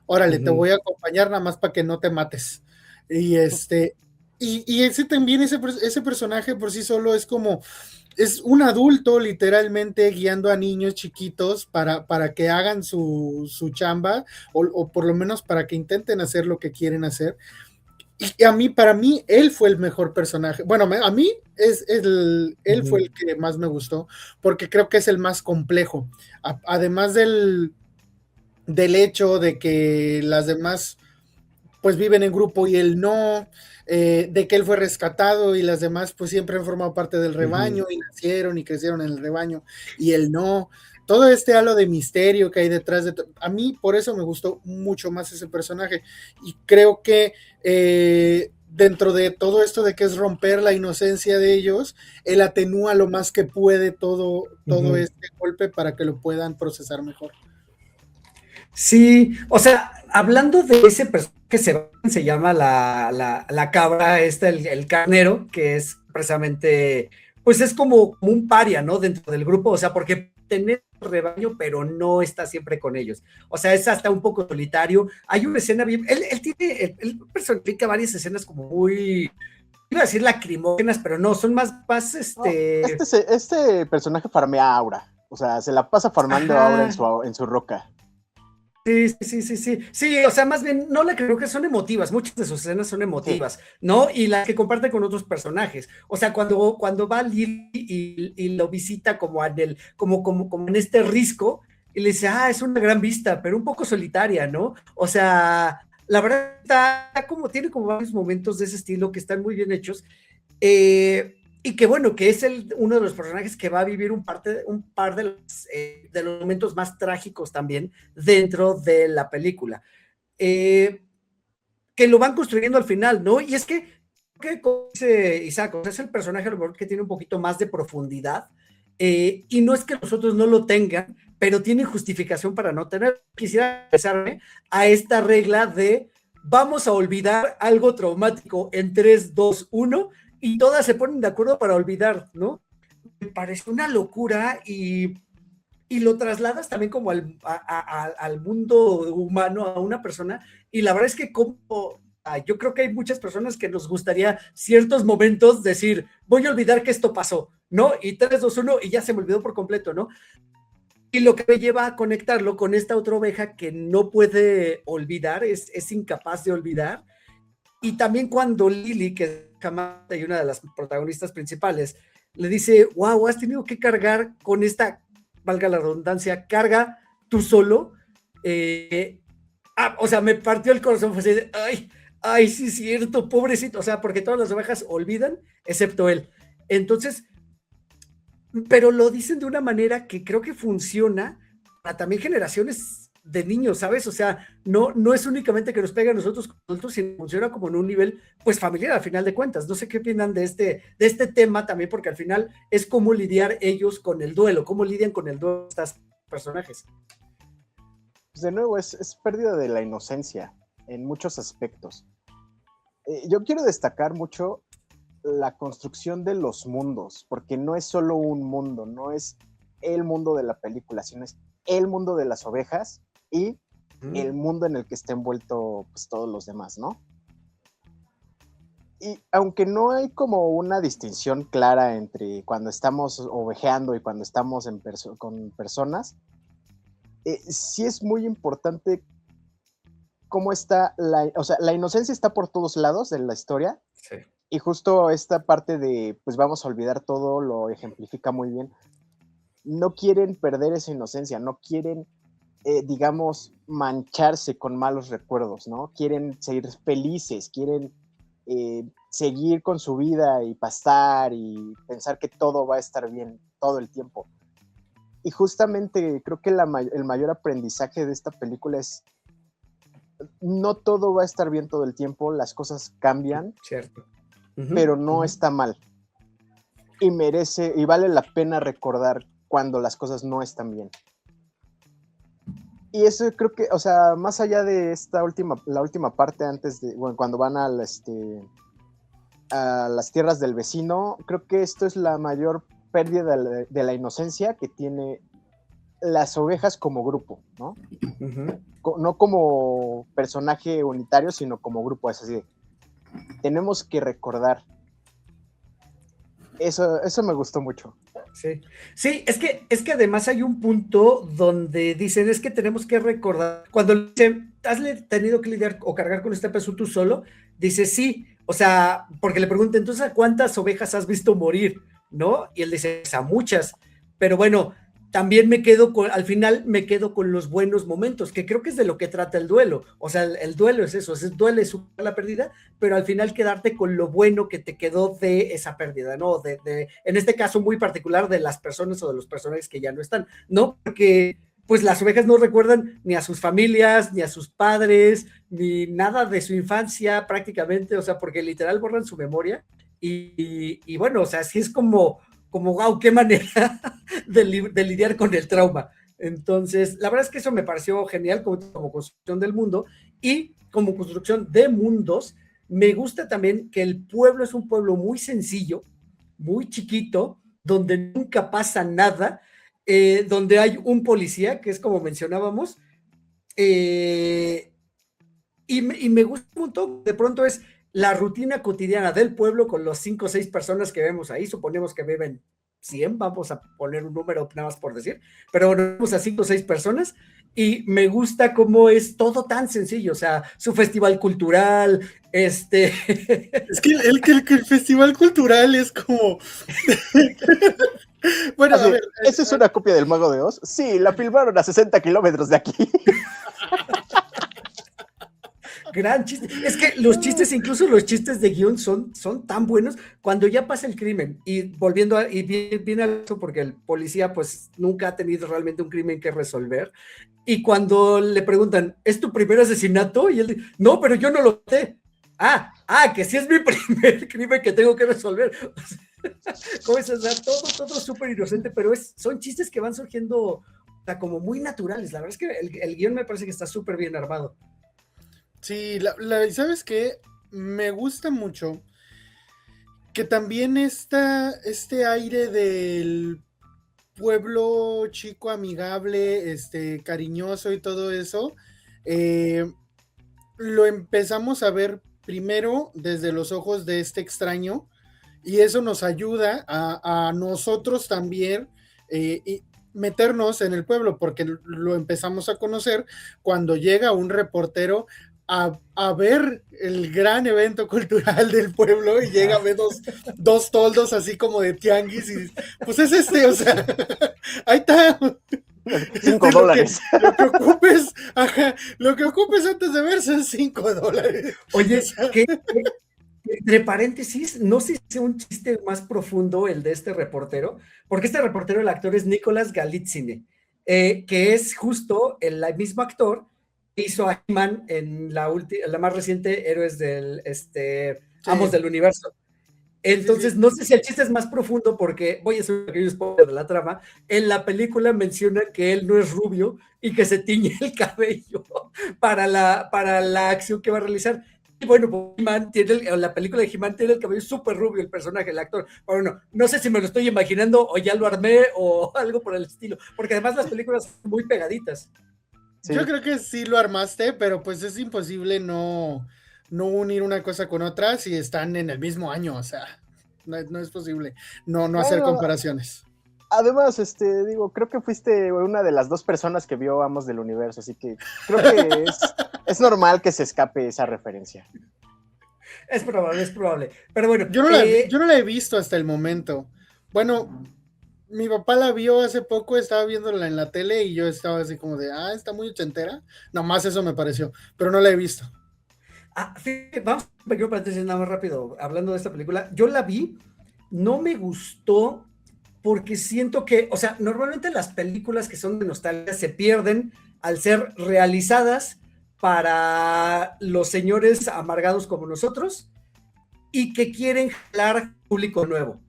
Speaker 4: Órale, te voy a acompañar nada más para que no te mates. Y y ese también, ese personaje por sí solo es como, es un adulto literalmente guiando a niños chiquitos para que hagan su chamba, o por lo menos para que intenten hacer lo que quieren hacer. Y para mí, él fue el mejor personaje. Bueno, a mí él fue el que más me gustó, porque creo que es el más complejo. Además del hecho de que las demás pues viven en grupo y él no, de que él fue rescatado y las demás pues siempre han formado parte del rebaño y nacieron y crecieron en el rebaño y él no. Todo este halo de misterio que hay detrás a mí por eso me gustó mucho más ese personaje y creo que dentro de todo esto de que es romper la inocencia de ellos, él atenúa lo más que puede todo este golpe para que lo puedan procesar mejor.
Speaker 2: Sí, o sea, hablando de ese personaje que se llama la cabra, el carnero, que es precisamente, pues es como un paria, ¿no? Dentro del grupo, o sea, porque tener rebaño, pero no está siempre con ellos. O sea, es hasta un poco solitario. Hay una escena bien, él personifica varias escenas como muy, iba a decir lacrimógenas, pero no, son más,
Speaker 3: No, este personaje farmea aura. O sea, se la pasa farmando aura en su roca.
Speaker 2: Sí, o sea, más bien, no le creo que son emotivas, muchas de sus escenas son emotivas, ¿no? Y las que comparte con otros personajes. O sea, cuando va Lily y lo visita como en este risco, y le dice, es una gran vista, pero un poco solitaria, ¿no? O sea, la verdad tiene como varios momentos de ese estilo que están muy bien hechos. Y que bueno, que es uno de los personajes que va a vivir un par de los momentos más trágicos también dentro de la película, que lo van construyendo al final, ¿no? Y es como dice Isaac, es el personaje a lo mejor que tiene un poquito más de profundidad, y no es que los otros no lo tengan, pero tienen justificación para no tener. Quisiera empezarme a esta regla de vamos a olvidar algo traumático en 3, 2, 1, y todas se ponen de acuerdo para olvidar, ¿no? Me parece una locura y lo trasladas también como al mundo humano, a una persona, y la verdad es que yo creo que hay muchas personas que nos gustaría ciertos momentos decir, voy a olvidar que esto pasó, ¿no? Y 3, 2, 1, y ya se me olvidó por completo, ¿no? Y lo que me lleva a conectarlo con esta otra oveja que no puede olvidar, es incapaz de olvidar. Y también cuando Lily, que es una de las protagonistas principales, le dice, wow, has tenido que cargar con esta, valga la redundancia, carga tú solo. O sea, me partió el corazón, fue así de, ay, sí es cierto, pobrecito, o sea, porque todas las ovejas olvidan, excepto él. Entonces, pero lo dicen de una manera que creo que funciona para también generaciones de niños, ¿sabes? O sea, no es únicamente que nos pegue a nosotros como adultos, sino funciona como en un nivel, pues, familiar, al final de cuentas. No sé qué opinan de este tema también, porque al final es cómo lidiar ellos con el duelo, cómo lidian con el duelo estos personajes.
Speaker 3: Pues de nuevo, es pérdida de la inocencia en muchos aspectos. Yo quiero destacar mucho la construcción de los mundos, porque no es solo un mundo, no es el mundo de la película, sino es el mundo de las ovejas y el mundo en el que está envuelto pues, todos los demás, ¿no? Y aunque no hay como una distinción clara entre cuando estamos ovejeando y cuando estamos con personas, sí es muy importante cómo está o sea, la inocencia está por todos lados de la historia.
Speaker 2: Sí.
Speaker 3: Y justo esta parte de, pues vamos a olvidar todo, lo ejemplifica muy bien. No quieren perder esa inocencia, no quieren, digamos, mancharse con malos recuerdos, ¿no? Quieren seguir felices, quieren seguir con su vida y pastar y pensar que todo va a estar bien todo el tiempo. Y justamente creo que el mayor aprendizaje de esta película es no todo va a estar bien todo el tiempo, las cosas cambian,
Speaker 2: cierto.
Speaker 3: Pero no está mal. Y vale la pena recordar cuando las cosas no están bien. Y eso creo que, o sea, más allá de la última parte antes de, bueno, cuando van a las tierras del vecino, creo que esto es la mayor pérdida de la inocencia que tiene las ovejas como grupo, ¿no? No como personaje unitario, sino como grupo, es así. Tenemos que recordar. Eso me gustó mucho.
Speaker 2: Sí, es que además hay un punto donde dicen, es que tenemos que recordar, cuando dicen, ¿has tenido que lidiar o cargar con este peso tú solo? Dice, sí, o sea, porque le preguntan, entonces, ¿a cuántas ovejas has visto morir? ¿No? Y él dice, a muchas, pero bueno, también al final me quedo con los buenos momentos, que creo que es de lo que trata el duelo. O sea, el duelo es eso, duele superar la pérdida, pero al final quedarte con lo bueno que te quedó de esa pérdida, ¿no? En este caso muy particular de las personas o de los personajes que ya no están, ¿no? Porque pues las ovejas no recuerdan ni a sus familias, ni a sus padres, ni nada de su infancia prácticamente, o sea, porque literal borran su memoria y bueno, o sea, sí es como wow, qué manera de lidiar con el trauma. Entonces, la verdad es que eso me pareció genial como construcción del mundo y como construcción de mundos. Me gusta también que el pueblo es un pueblo muy sencillo, muy chiquito, donde nunca pasa nada, donde hay un policía, que es como mencionábamos, y me gusta un montón. De pronto es la rutina cotidiana del pueblo con los 5 o 6 personas que vemos ahí, suponemos que viven 100, vamos a poner un número nada más por decir, pero vemos a 5 o 6 personas y me gusta cómo es todo tan sencillo, o sea, su festival cultural,
Speaker 4: Es que el festival cultural es como...
Speaker 3: Bueno, a ver, ¿esa es una copia del Mago de Oz? Sí, la filmaron a 60 kilómetros de aquí.
Speaker 2: Gran chiste. Es que los chistes, incluso los chistes de guión son tan buenos cuando ya pasa el crimen y volviendo y viene al caso porque el policía pues nunca ha tenido realmente un crimen que resolver y cuando le preguntan, ¿es tu primer asesinato? Y él dice, no, pero yo no lo sé. Que sí es mi primer crimen que tengo que resolver. ¿Cómo es? Todo súper inocente, pero son chistes que van surgiendo, o sea, como muy naturales. La verdad es que el guión me parece que está súper bien armado.
Speaker 4: Sí, ¿sabes qué? Me gusta mucho que también este aire del pueblo chico amigable, cariñoso y todo eso, lo empezamos a ver primero desde los ojos de este extraño y eso nos ayuda a nosotros también meternos en el pueblo porque lo empezamos a conocer cuando llega un reportero a ver el gran evento cultural del pueblo y llega a ver dos toldos así como de tianguis y pues es o sea, ahí está.
Speaker 3: $5.
Speaker 4: Lo que ocupes, ajá, lo que ocupes antes de ver son $5.
Speaker 2: Oye,
Speaker 4: O sea,
Speaker 2: entre paréntesis, no sé si sea un chiste más profundo el de este reportero, porque este reportero, el actor es Nicolás Galitzine, que es justo el mismo actor que hizo a He-Man en la más reciente Héroes del Amos del Universo. Entonces,
Speaker 4: sí.
Speaker 2: no sé si el chiste es más profundo porque, voy a hacer un pequeño spoiler de la trama, en la película mencionan que él no es rubio y que se tiñe el cabello para la acción que va a realizar. Y bueno, pues He-Man la película de He-Man tiene el cabello súper rubio, el personaje, el actor. Bueno, no sé si me lo estoy imaginando o ya lo armé o algo por el estilo, porque además las películas son muy pegaditas.
Speaker 3: Sí.
Speaker 4: Yo creo que sí lo armaste, pero pues es imposible no unir una cosa con otra si están en el mismo año, o sea, no es posible no hacer
Speaker 3: Bueno,
Speaker 4: comparaciones.
Speaker 3: además, digo, creo que fuiste una de las 2 personas que vio Amos del Universo, así que creo que es normal que se escape esa referencia.
Speaker 2: Es probable. Pero bueno.
Speaker 4: Yo no la he visto hasta el momento. Bueno, mi papá la vio hace poco, estaba viéndola en la tele y yo estaba así como de, está muy ochentera. Nomás eso me pareció, pero no la he visto.
Speaker 2: Fíjate, vamos a un pequeño paréntesis nada más rápido, hablando de esta película. Yo la vi, no me gustó porque siento que, o sea, normalmente las películas que son de nostalgia se pierden al ser realizadas para los señores amargados como nosotros y que quieren jalar público nuevo.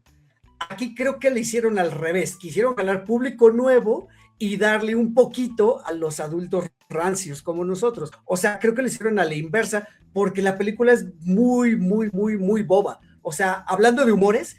Speaker 2: Aquí creo que le hicieron al revés, quisieron jalar público nuevo y darle un poquito a los adultos rancios como nosotros. O sea, creo que le hicieron a la inversa porque la película es muy, muy, muy, muy boba. O sea, hablando de humores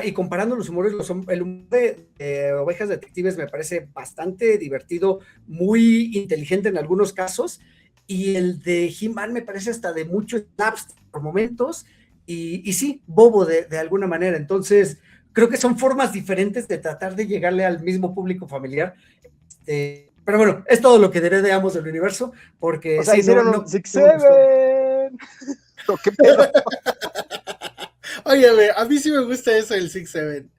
Speaker 2: y comparando los humores, el humor de Ovejas Detectives me parece bastante divertido, muy inteligente en algunos casos, y el de He-Man me parece hasta de mucho snaps por momentos, y sí, bobo de alguna manera. Entonces, creo que son formas diferentes de tratar de llegarle al mismo público familiar. Pero bueno, es todo lo que diré de Amos del Universo, porque
Speaker 3: o sea,
Speaker 2: sí,
Speaker 3: hicieron un Six Seven. ¿Qué pedo?
Speaker 4: Oye, a mí sí me gusta eso del Six Seven.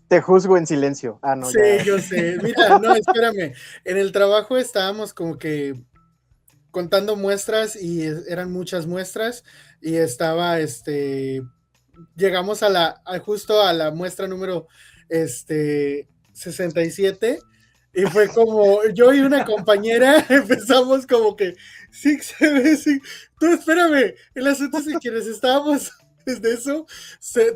Speaker 3: Te juzgo en silencio. No,
Speaker 4: sí,
Speaker 3: ya.
Speaker 4: yo sé. Mira, no, espérame. En el trabajo estábamos como que contando muestras y eran muchas muestras y estaba, llegamos justo a la muestra número 67 y fue como yo y una compañera empezamos como que Six, tú espérame, el asunto es que quienes estábamos desde eso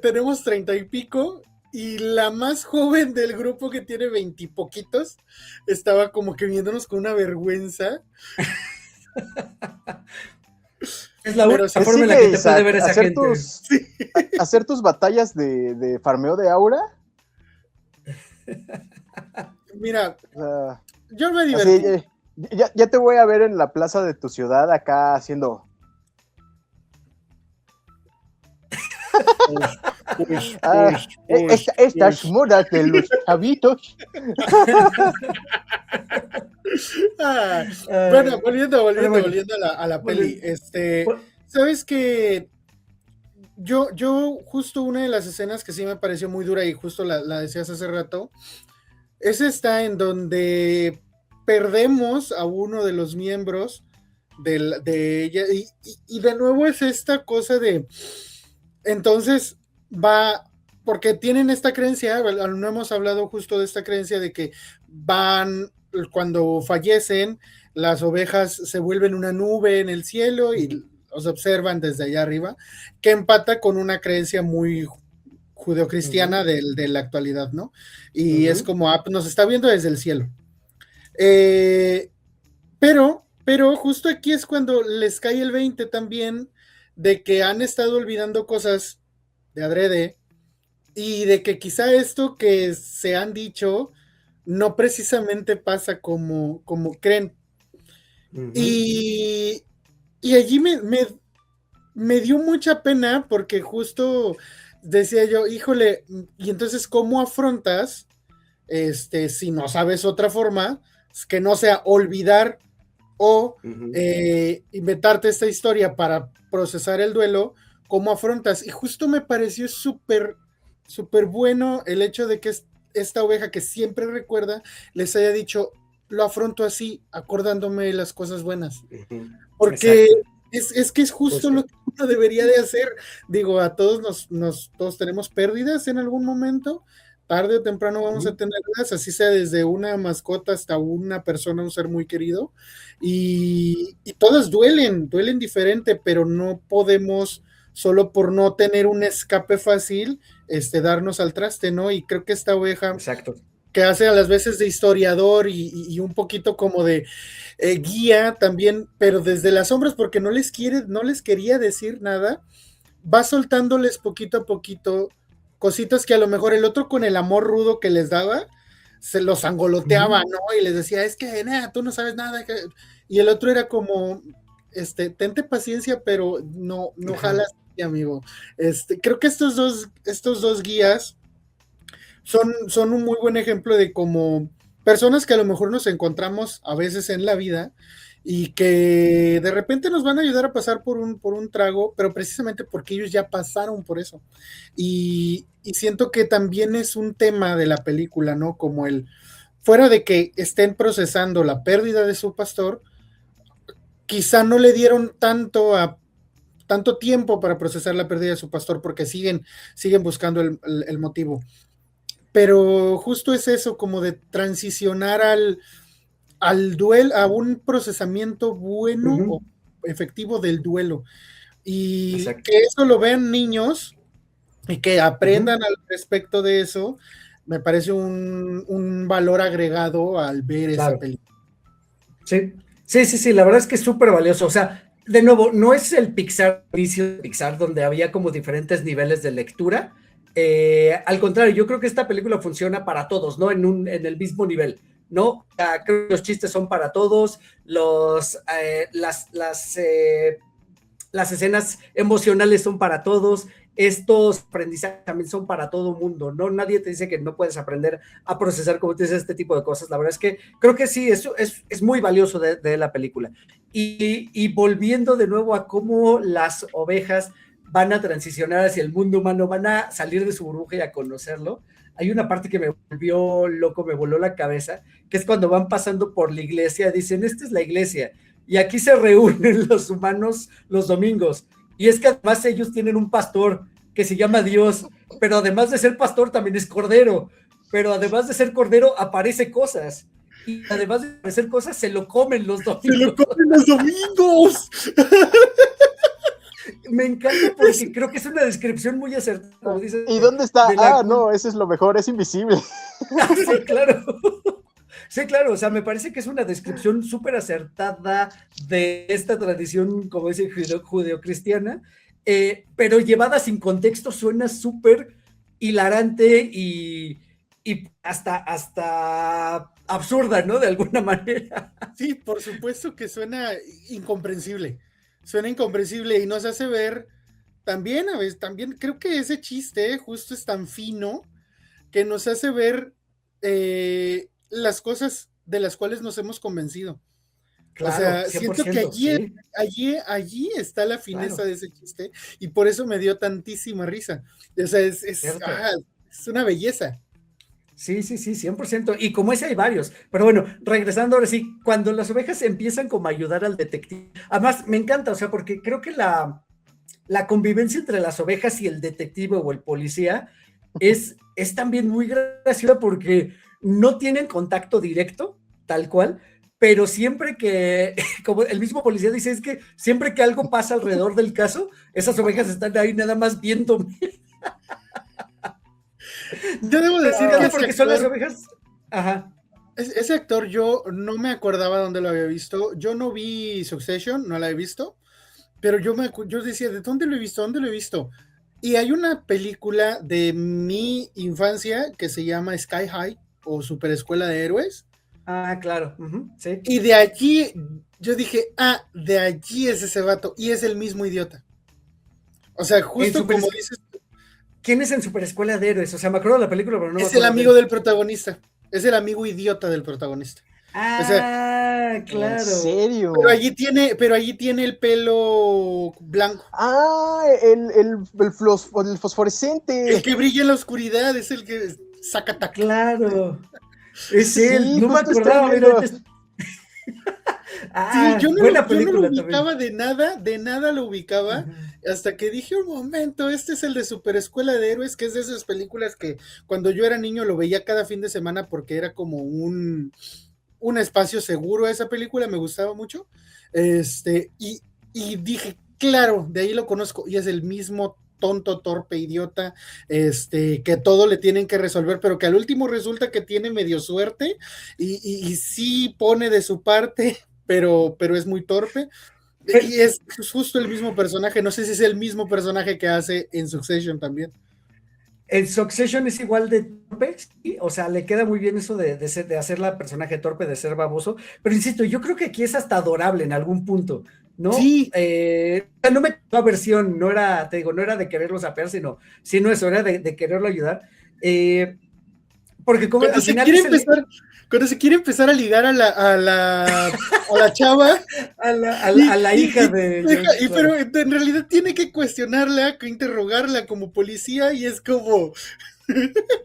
Speaker 4: tenemos 30 y pico y la más joven del grupo que tiene 20 y poquitos estaba como que viéndonos con una vergüenza.
Speaker 2: Es la única forma en la que te puede ver esa gente.
Speaker 3: Hacer tus batallas de farmeo de aura.
Speaker 4: Mira, yo me divertí.
Speaker 3: Así, ya te voy a ver en la plaza de tu ciudad acá haciendo. Estas modas de los chavitos.
Speaker 4: Bueno, volviendo a la peli. Sabes que yo justo una de las escenas que sí me pareció muy dura y justo la decías hace rato, es esta en donde perdemos a uno de los miembros de ella y de nuevo es esta cosa de entonces va, porque tienen esta creencia, no hemos hablado justo de esta creencia de que van, cuando fallecen, las ovejas se vuelven una nube en el cielo y los observan desde allá arriba, que empata con una creencia muy judeocristiana de la actualidad, ¿no? Y es como, nos está viendo desde el cielo. Pero justo aquí es cuando les cae el 20 también de que han estado olvidando cosas de adrede y de que quizá esto que se han dicho no precisamente pasa como creen. Y allí me dio mucha pena porque justo decía yo, híjole, y entonces ¿cómo afrontas si no sabes otra forma que no sea olvidar o
Speaker 2: Ujú.
Speaker 4: inventarte esta historia para procesar el duelo, ¿cómo afrontas? Y justo me pareció súper, súper bueno el hecho de que esta oveja que siempre recuerda les haya dicho, lo afronto así, acordándome de las cosas buenas.
Speaker 2: Ujú.
Speaker 4: Porque
Speaker 2: Exacto.
Speaker 4: es que es justo
Speaker 2: Justo.
Speaker 4: lo que uno debería de hacer. Digo, a todos todos tenemos pérdidas en algún momento, tarde o temprano vamos a
Speaker 2: Ujú.
Speaker 4: tenerlas, así sea desde una mascota hasta una persona, un ser muy querido, y todas duelen diferente, pero no podemos, solo por no tener un escape fácil, darnos al traste, ¿no? Y creo que esta oveja
Speaker 2: Exacto.
Speaker 4: que hace a las veces de historiador y un poquito como de guía también, pero desde las sombras, porque no les quería decir nada, va soltándoles poquito a poquito cositas que a lo mejor el otro con el amor rudo que les daba, se los angoloteaba,
Speaker 2: Ujú.
Speaker 4: ¿no? Y les decía, es que tú no sabes nada. Y el otro era como, tente paciencia, pero no
Speaker 2: Ajá.
Speaker 4: jalas, amigo. Creo que estos dos guías son un muy buen ejemplo de cómo personas que a lo mejor nos encontramos a veces en la vida y que de repente nos van a ayudar a pasar por un trago, pero precisamente porque ellos ya pasaron por eso. Y siento que también es un tema de la película, ¿no? Como fuera de que estén procesando la pérdida de su pastor, quizá no le dieron tanto tiempo para procesar la pérdida de su pastor porque siguen buscando el motivo. Pero justo es eso, como de transicionar al duelo, a un procesamiento bueno
Speaker 2: Ujú.
Speaker 4: o efectivo del duelo. Y
Speaker 2: Exacto.
Speaker 4: que eso lo vean niños y que
Speaker 2: Ujú.
Speaker 4: aprendan al respecto de eso, me parece un valor agregado al ver esa
Speaker 2: Claro.
Speaker 4: película.
Speaker 2: Sí, sí, sí, sí, la verdad es que es súper valioso. O sea, de nuevo, no es el Pixar inicio de Pixar donde había como diferentes niveles de lectura. Al contrario, yo creo que esta película funciona para todos, ¿no? En el mismo nivel, ¿no? O sea, creo que los chistes son para todos, las escenas emocionales son para todos, estos aprendizajes también son para todo mundo, ¿no? Nadie te dice que no puedes aprender a procesar, como te dices, este tipo de cosas. La verdad es que creo que sí, eso es muy valioso de la película. Y volviendo de nuevo a cómo las ovejas van a transicionar hacia el mundo humano, van a salir de su burbuja y a conocerlo. Hay una parte que me volvió loco, me voló la cabeza, que es cuando van pasando por la iglesia, dicen, esta es la iglesia, y aquí se reúnen los humanos los domingos. Y es que además ellos tienen un pastor que se llama Dios, pero además de ser pastor también es cordero, pero además de ser cordero aparece cosas. Y además de aparecer cosas, se lo comen los
Speaker 4: ¡Se lo
Speaker 2: domingos.
Speaker 4: comen los domingos!
Speaker 2: Me encanta porque creo que es una descripción muy acertada, como dices,
Speaker 3: ¿Y dónde está?
Speaker 2: de la
Speaker 3: Ah, no, ese es lo mejor, es invisible.
Speaker 2: sí, claro. Sí, claro, o sea, me parece que es una descripción súper acertada de esta tradición, como dice, judeocristiana, pero llevada sin contexto suena súper hilarante y hasta absurda, ¿no? De alguna manera.
Speaker 4: Sí, por supuesto que incomprensible. Suena incomprensible y nos hace ver también, a veces, también creo que ese chiste justo es tan fino que nos hace ver las cosas de las cuales nos hemos convencido. O
Speaker 2: Claro,
Speaker 4: sea, siento que
Speaker 2: 100%, sí,
Speaker 4: allí está la fineza
Speaker 2: claro,
Speaker 4: de ese chiste y por eso me dio tantísima risa. O sea,
Speaker 2: cierto.
Speaker 4: es una belleza.
Speaker 2: Sí, sí, sí, 100%. Y como ese hay varios. Pero bueno, regresando ahora sí, cuando las ovejas empiezan como a ayudar al detective, además me encanta, o sea, porque creo que la convivencia entre las ovejas y el detective o el policía es también muy graciosa porque no tienen contacto directo, tal cual, pero siempre que, como el mismo policía dice, es que siempre que algo pasa alrededor del caso, esas ovejas están ahí nada más viendo.
Speaker 4: Yo debo
Speaker 2: Me
Speaker 4: decir que
Speaker 2: encanta porque son las ovejas. Ajá.
Speaker 4: ese actor yo no me acordaba dónde lo había visto. Yo no vi Succession, no la he visto, pero yo decía, ¿de dónde lo he visto? ¿Dónde lo he visto? Y hay una película de mi infancia que se llama Sky High o Super Escuela de Héroes.
Speaker 2: Ah, claro. Sí.
Speaker 4: Y de allí yo dije, de allí es ese vato. Y es el mismo idiota. O sea,
Speaker 2: En
Speaker 4: justo
Speaker 2: Super,
Speaker 4: como dices,
Speaker 2: ¿quién es en Super Escuela de Héroes? O sea, me acuerdo de la película, pero no me
Speaker 4: es el
Speaker 2: acuerdo de
Speaker 4: amigo
Speaker 2: él.
Speaker 4: del protagonista. Es el amigo idiota del protagonista. O sea,
Speaker 2: Ah,
Speaker 3: ¿En
Speaker 2: claro.
Speaker 3: serio?
Speaker 4: pero allí tiene el pelo blanco.
Speaker 3: Ah, el fosforescente.
Speaker 4: El que brilla en la oscuridad es el que saca tac.
Speaker 2: Claro. Es él.
Speaker 3: Sí,
Speaker 2: No me
Speaker 3: justo estoy
Speaker 2: acordaba, mira.
Speaker 3: viendo.
Speaker 4: Sí,
Speaker 2: Ah, buena
Speaker 4: yo no lo
Speaker 2: película
Speaker 4: ubicaba
Speaker 2: también.
Speaker 4: de nada lo ubicaba,
Speaker 2: Ajá.
Speaker 4: hasta que dije un momento, este es el de Super Escuela de Héroes, que es de esas películas que cuando yo era niño lo veía cada fin de semana porque era como un espacio seguro esa película, me gustaba mucho. Y dije, claro, de ahí lo conozco, y es el mismo tonto, torpe, idiota, que todo le tienen que resolver, pero que al último resulta que tiene medio suerte y sí pone de su parte, pero es muy torpe.
Speaker 2: Pero,
Speaker 4: Y es justo el mismo personaje, no sé si es el mismo personaje que hace en Succession también.
Speaker 2: el Succession es igual de torpe, ¿sí? O sea, le queda muy bien eso de hacer la personaje torpe, de ser baboso, pero insisto, yo creo que aquí es hasta adorable en algún punto, ¿no?
Speaker 4: Sí,
Speaker 2: No me la versión, no era, te digo, no era de quererlo sapear, sino eso, era de quererlo ayudar, porque como
Speaker 4: cuando
Speaker 2: al
Speaker 4: se
Speaker 2: final
Speaker 4: quiere
Speaker 2: es el,
Speaker 4: empezar, cuando se quiere empezar a ligar a la chava,
Speaker 2: a la hija de George,
Speaker 4: pero
Speaker 2: claro.
Speaker 4: en realidad tiene que cuestionarla, que interrogarla como policía, y es como,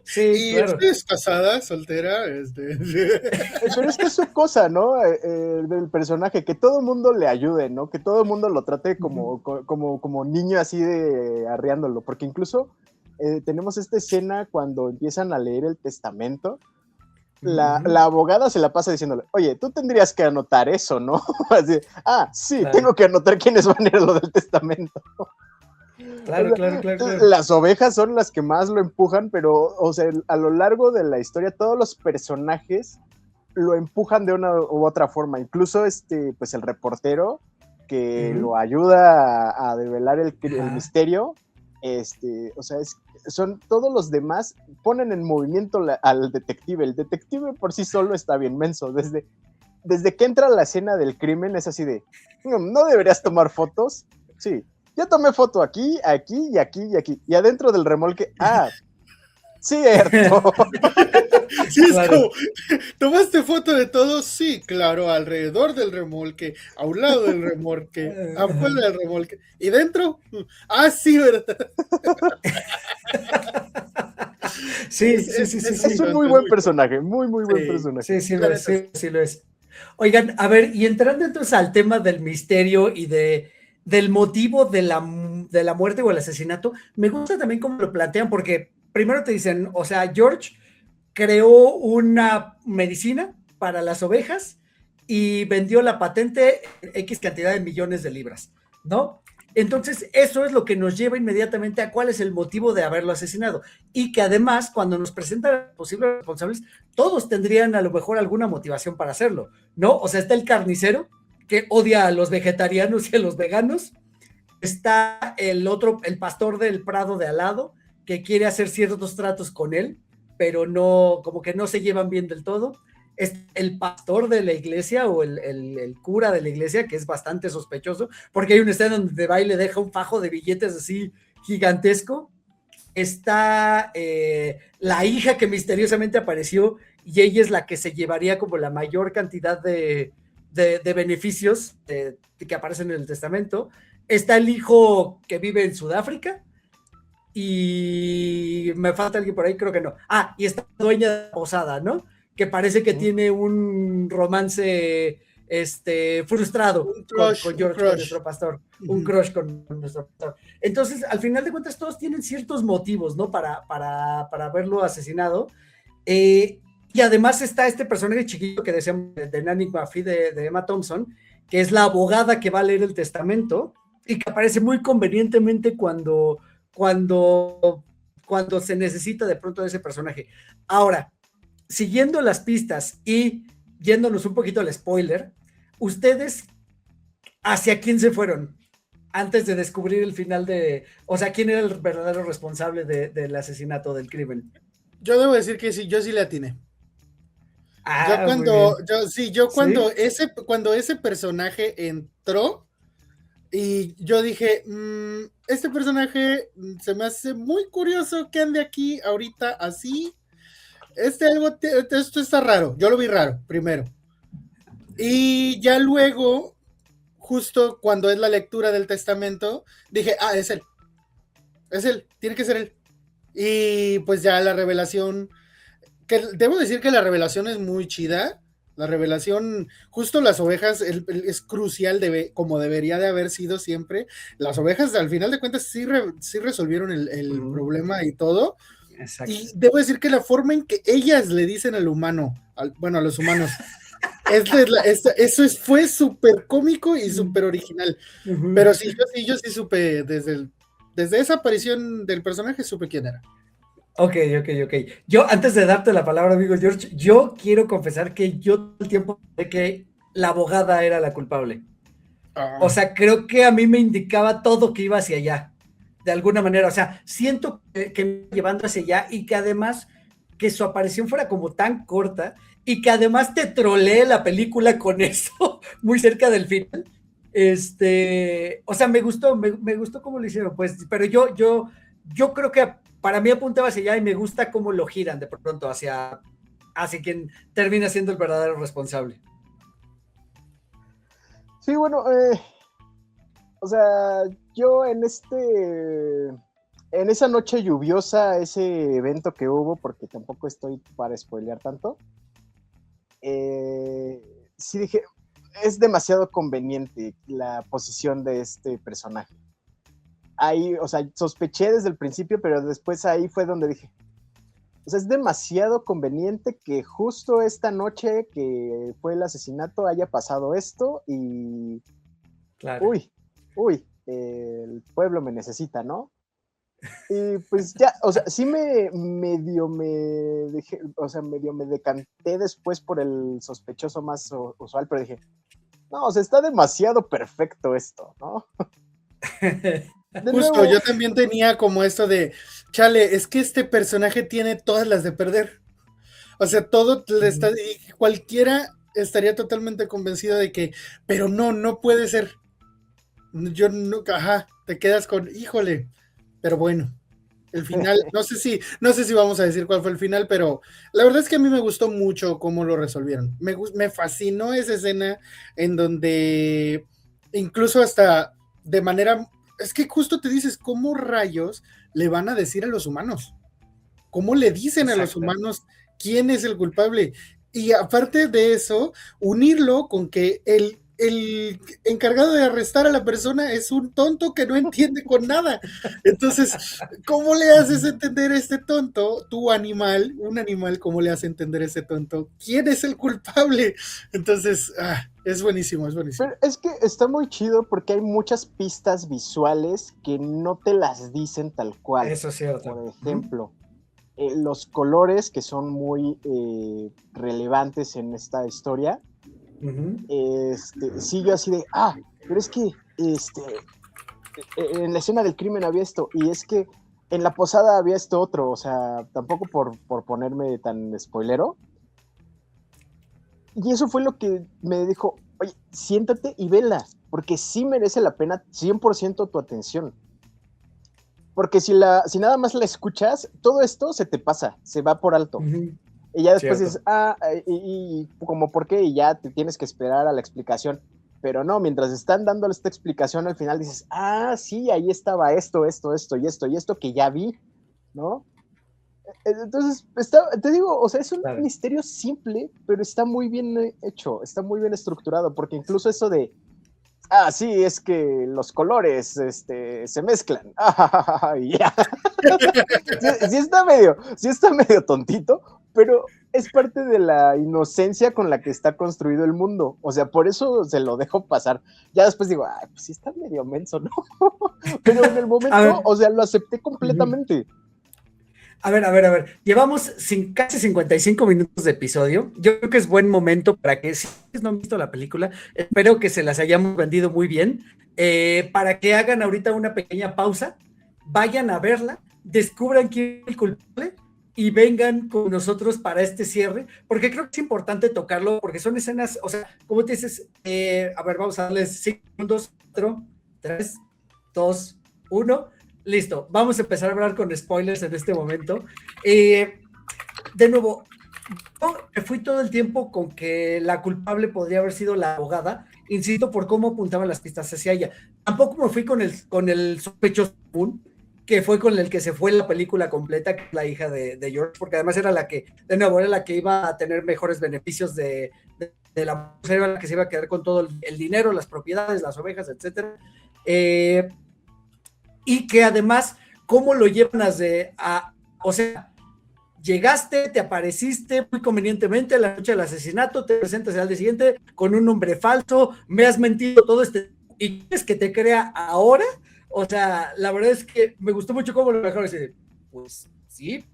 Speaker 2: Sí,
Speaker 4: ¿y usted
Speaker 2: claro.
Speaker 4: es casada, soltera?
Speaker 3: Pero es que es su cosa, ¿no? Del personaje, que todo el mundo le ayude, ¿no? Que todo el mundo lo trate como niño así de arreándolo, porque incluso tenemos esta escena cuando empiezan a leer el testamento. La abogada se la pasa diciéndole, oye, tú tendrías que anotar eso, ¿no? Así, sí,
Speaker 2: Claro,
Speaker 3: tengo que anotar quiénes van a ir a lo del testamento.
Speaker 2: claro, claro, claro, claro.
Speaker 3: Las ovejas son las que más lo empujan, pero, o sea, a lo largo de la historia, todos los personajes lo empujan de una u otra forma. Incluso pues el reportero que lo ayuda a develar el misterio, o sea, son todos los demás ponen en movimiento al detective. El detective por sí solo está bien menso. Desde que entra a la escena del crimen es así de, ¿no deberías tomar fotos? Sí, ya tomé foto aquí, aquí y aquí y aquí. Y adentro del remolque, cierto.
Speaker 4: Sí, es
Speaker 2: Claro.
Speaker 4: como, ¿tomaste foto de todo? Sí, claro, alrededor del remolque, a un lado del remolque, afuera del remolque, ¿y dentro? Sí, ¿verdad?
Speaker 2: Sí, sí, sí, sí,
Speaker 4: Es
Speaker 3: Es
Speaker 2: sí.
Speaker 3: un
Speaker 4: tonto,
Speaker 3: muy
Speaker 4: es
Speaker 3: buen
Speaker 4: muy tonto.
Speaker 3: personaje, muy, muy buen
Speaker 4: Sí,
Speaker 3: personaje.
Speaker 2: Sí, sí
Speaker 4: la
Speaker 2: lo es,
Speaker 4: neta, sí.
Speaker 2: sí, sí lo es. Oigan, a ver, y entrando entonces al tema del misterio y del motivo de la muerte o el asesinato, me gusta también cómo lo plantean, porque primero te dicen, o sea, George creó una medicina para las ovejas y vendió la patente en X cantidad de millones de libras, ¿no? Entonces, eso es lo que nos lleva inmediatamente a cuál es el motivo de haberlo asesinado. Y que además, cuando nos presentan a los posibles responsables, todos tendrían a lo mejor alguna motivación para hacerlo, ¿no? O sea, está el carnicero, que odia a los vegetarianos y a los veganos. Está el otro, el pastor del prado de al lado, que quiere hacer ciertos tratos con él, pero no, como que no se llevan bien del todo. Es el pastor de la iglesia o el cura de la iglesia, que es bastante sospechoso, porque hay una escena donde va y le deja un fajo de billetes así gigantesco. Está la hija que misteriosamente apareció y ella es la que se llevaría como la mayor cantidad de beneficios que aparecen en el testamento. Está el hijo que vive en Sudáfrica y me falta alguien por ahí, creo que no. Y está la dueña de la posada, ¿no? Que parece que tiene un romance frustrado con
Speaker 4: Un
Speaker 2: George, con
Speaker 4: crush.
Speaker 2: nuestro pastor, un crush con nuestro pastor. Entonces, al final de cuentas, todos tienen ciertos motivos, ¿no? Para verlo asesinado. Y además está este personaje chiquito que decíamos de Nanny McPhee de Emma Thompson, que es la abogada que va a leer el testamento y que aparece muy convenientemente cuando, cuando se necesita de pronto de ese personaje. Ahora, siguiendo las pistas y yéndonos un poquito al spoiler, ¿ustedes hacia quién se fueron antes de descubrir el final o sea, quién era el verdadero responsable del asesinato, del crimen?
Speaker 4: Yo debo decir que sí, yo sí le atiné.
Speaker 2: Muy bien.
Speaker 4: Cuando
Speaker 2: ¿Sí?
Speaker 4: ese personaje entró y yo dije, este personaje se me hace muy curioso que ande aquí ahorita así. Esto está raro, yo lo vi raro primero. Y ya luego, justo cuando es la lectura del testamento, dije, es él, tiene que ser él. Y pues ya la revelación, que debo decir que la revelación es muy chida. La revelación, justo las ovejas, es crucial, como debería de haber sido siempre. Las ovejas, al final de cuentas, sí resolvieron el problema y todo.
Speaker 2: Exacto.
Speaker 4: Y debo decir que la forma en que ellas le dicen al humano, a los humanos, eso fue súper cómico y súper original. Pero sí, yo sí supe, desde esa aparición del personaje, supe quién era.
Speaker 2: Ok. Yo, antes de darte la palabra, amigo George, yo quiero confesar que yo todo el tiempo pensé que la abogada era la culpable. O sea, creo que a mí me indicaba todo que iba hacia allá, de alguna manera. O sea, siento que me iba llevando hacia allá y que además que su aparición fuera como tan corta y que además te trolee la película con eso muy cerca del final. O sea, me gustó cómo lo hicieron, pues, pero yo creo que para mí apuntaba hacia allá y me gusta cómo lo giran de pronto hacia quien termina siendo el verdadero responsable.
Speaker 3: Sí, bueno, o sea, yo en esa noche lluviosa, ese evento que hubo, porque tampoco estoy para spoilear tanto, sí dije, es demasiado conveniente la posición de este personaje. Ahí, o sea, sospeché desde el principio, pero después ahí fue donde dije, o sea, es demasiado conveniente que justo esta noche que fue el asesinato haya pasado esto y...
Speaker 2: Claro.
Speaker 3: Uy, el pueblo me necesita, ¿no? Y pues ya, o sea, sí medio me decanté después por el sospechoso más usual, pero dije, no, o sea, está demasiado perfecto esto, ¿no?
Speaker 4: Justo, yo también tenía como esto de, chale, es que este personaje tiene todas las de perder. O sea, cualquiera estaría totalmente convencido de que, pero no puede ser. Yo no, te quedas con, híjole, pero bueno, el final, no sé si vamos a decir cuál fue el final, pero la verdad es que a mí me gustó mucho cómo lo resolvieron. Me fascinó esa escena en donde incluso hasta de manera, es que justo te dices, ¿cómo rayos le van a decir a los humanos? ¿Cómo le dicen a los humanos quién es el culpable? Y aparte de eso, unirlo con que el encargado de arrestar a la persona es un tonto que no entiende con nada. Entonces, ¿cómo le haces entender a este tonto, un animal, cómo le hace entender a ese tonto? ¿Quién es el culpable? Entonces, es buenísimo.
Speaker 3: Pero es que está muy chido porque hay muchas pistas visuales que no te las dicen tal cual.
Speaker 2: Eso es cierto.
Speaker 3: Por ejemplo, los colores que son muy relevantes en esta historia. Sí, yo así de, pero es que en la escena del crimen había esto, y es que en la posada había esto otro, o sea, tampoco por ponerme tan spoilero. Y eso fue lo que me dijo, oye, siéntate y vela, porque sí merece la pena 100% tu atención. Porque si nada más la escuchas, todo esto se te pasa, se va por alto. Y ya después dices, y como por qué, y ya te tienes que esperar a la explicación. Pero no, mientras están dándole esta explicación al final dices, sí, ahí estaba esto y esto que ya vi, ¿no? Entonces, te digo, o sea, es un misterio simple, pero está muy bien hecho, está muy bien estructurado, porque incluso eso de, sí, es que los colores se mezclan. Ya. Sí está medio tontito, pero es parte de la inocencia con la que está construido el mundo. O sea, por eso se lo dejo pasar. Ya después digo, pues sí está medio menso, ¿no? Pero en el momento, o sea, lo acepté completamente.
Speaker 2: A ver. Llevamos casi 55 minutos de episodio. Yo creo que es buen momento para que, si no han visto la película, espero que se las hayamos vendido muy bien, para que hagan ahorita una pequeña pausa, vayan a verla, descubran quién es el culpable y vengan con nosotros para este cierre, porque creo que es importante tocarlo, porque son escenas, o sea, como te dices, a ver, vamos a darles 5 segundos, 4, 3, 2, 1... Listo, vamos a empezar a hablar con spoilers en este momento. De nuevo, Yo me fui todo el tiempo con que la culpable podría haber sido la abogada, insisto, por cómo apuntaban las pistas hacia ella. Tampoco me fui con el sospechoso común, que fue con el que se fue la película completa, que es la hija de George, porque además era la que, de nuevo, era la que iba a tener mejores beneficios de la mujer, era la que se iba a quedar con todo el dinero, las propiedades, las ovejas, etcétera. Y que además, ¿cómo lo llevan o sea, llegaste, te apareciste muy convenientemente a la noche del asesinato, te presentas al día siguiente con un nombre falso, me has mentido todo y quieres que te crea ahora? O sea, la verdad es que me gustó mucho cómo lo dejaron decir, pues sí.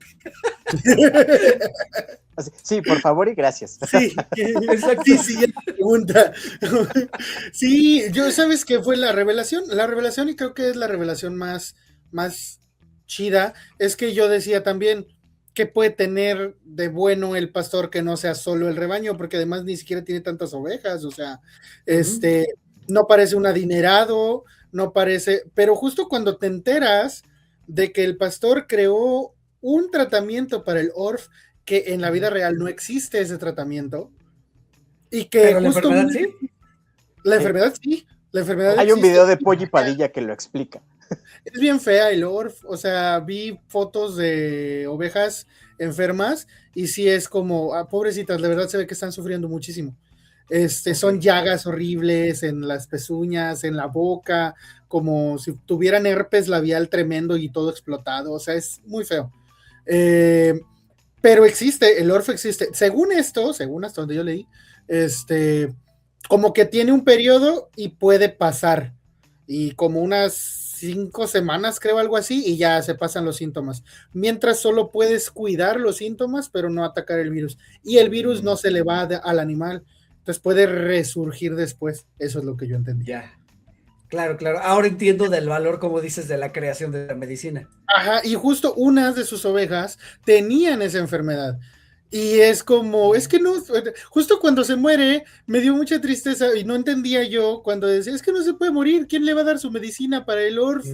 Speaker 3: Sí, por favor y gracias.
Speaker 4: Sí, exacto. Sí, siguiente pregunta. Sí, ¿sabes qué fue la revelación? La revelación, y creo que es la revelación más chida, es que yo decía también, ¿qué puede tener de bueno el pastor que no sea solo el rebaño? Porque además ni siquiera tiene tantas ovejas, o sea, no parece un adinerado, no parece, pero justo cuando te enteras de que el pastor creó un tratamiento para el ORF, que en la vida real no existe ese tratamiento, y que
Speaker 2: pero
Speaker 4: justo
Speaker 2: la enfermedad sí.
Speaker 4: La enfermedad sí, la enfermedad
Speaker 3: Hay
Speaker 4: existe.
Speaker 3: un video de Polly Padilla que lo explica.
Speaker 4: Es bien fea el ORF, o sea, vi fotos de ovejas enfermas y sí es como, pobrecitas, de verdad se ve que están sufriendo muchísimo. Son llagas horribles en las pezuñas, en la boca, como si tuvieran herpes labial tremendo y todo explotado, o sea, es muy feo. Pero existe, el ORF existe. Según hasta donde yo leí, como que tiene un periodo y puede pasar. Y como unas 5 semanas, creo, algo así, y ya se pasan los síntomas. Mientras solo puedes cuidar los síntomas, pero no atacar el virus. Y el virus no se le va al animal. Entonces puede resurgir después. Eso es lo que yo entendí.
Speaker 2: Ya. Claro. Ahora entiendo del valor, como dices, de la creación de la medicina.
Speaker 4: Ajá, y justo unas de sus ovejas tenían esa enfermedad. Y es como, es que no, justo cuando se muere, me dio mucha tristeza y no entendía yo cuando decía, es que no se puede morir, ¿quién le va a dar su medicina para el ORF?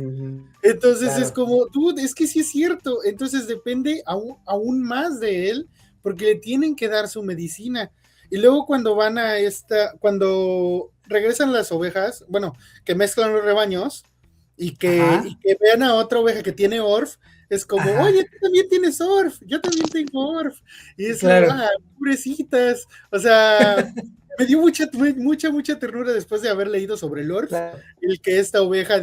Speaker 4: Entonces claro. Es como, es que sí es cierto, entonces depende aún más de él, porque le tienen que dar su medicina. Y luego cuando cuando regresan las ovejas, bueno, que mezclan los rebaños, y que vean a otra oveja que tiene ORF, es como, oye, tú también tienes ORF, yo también tengo ORF, y es claro. Pobrecitas, o sea, me dio mucha ternura después de haber leído sobre el ORF, claro. El que esta oveja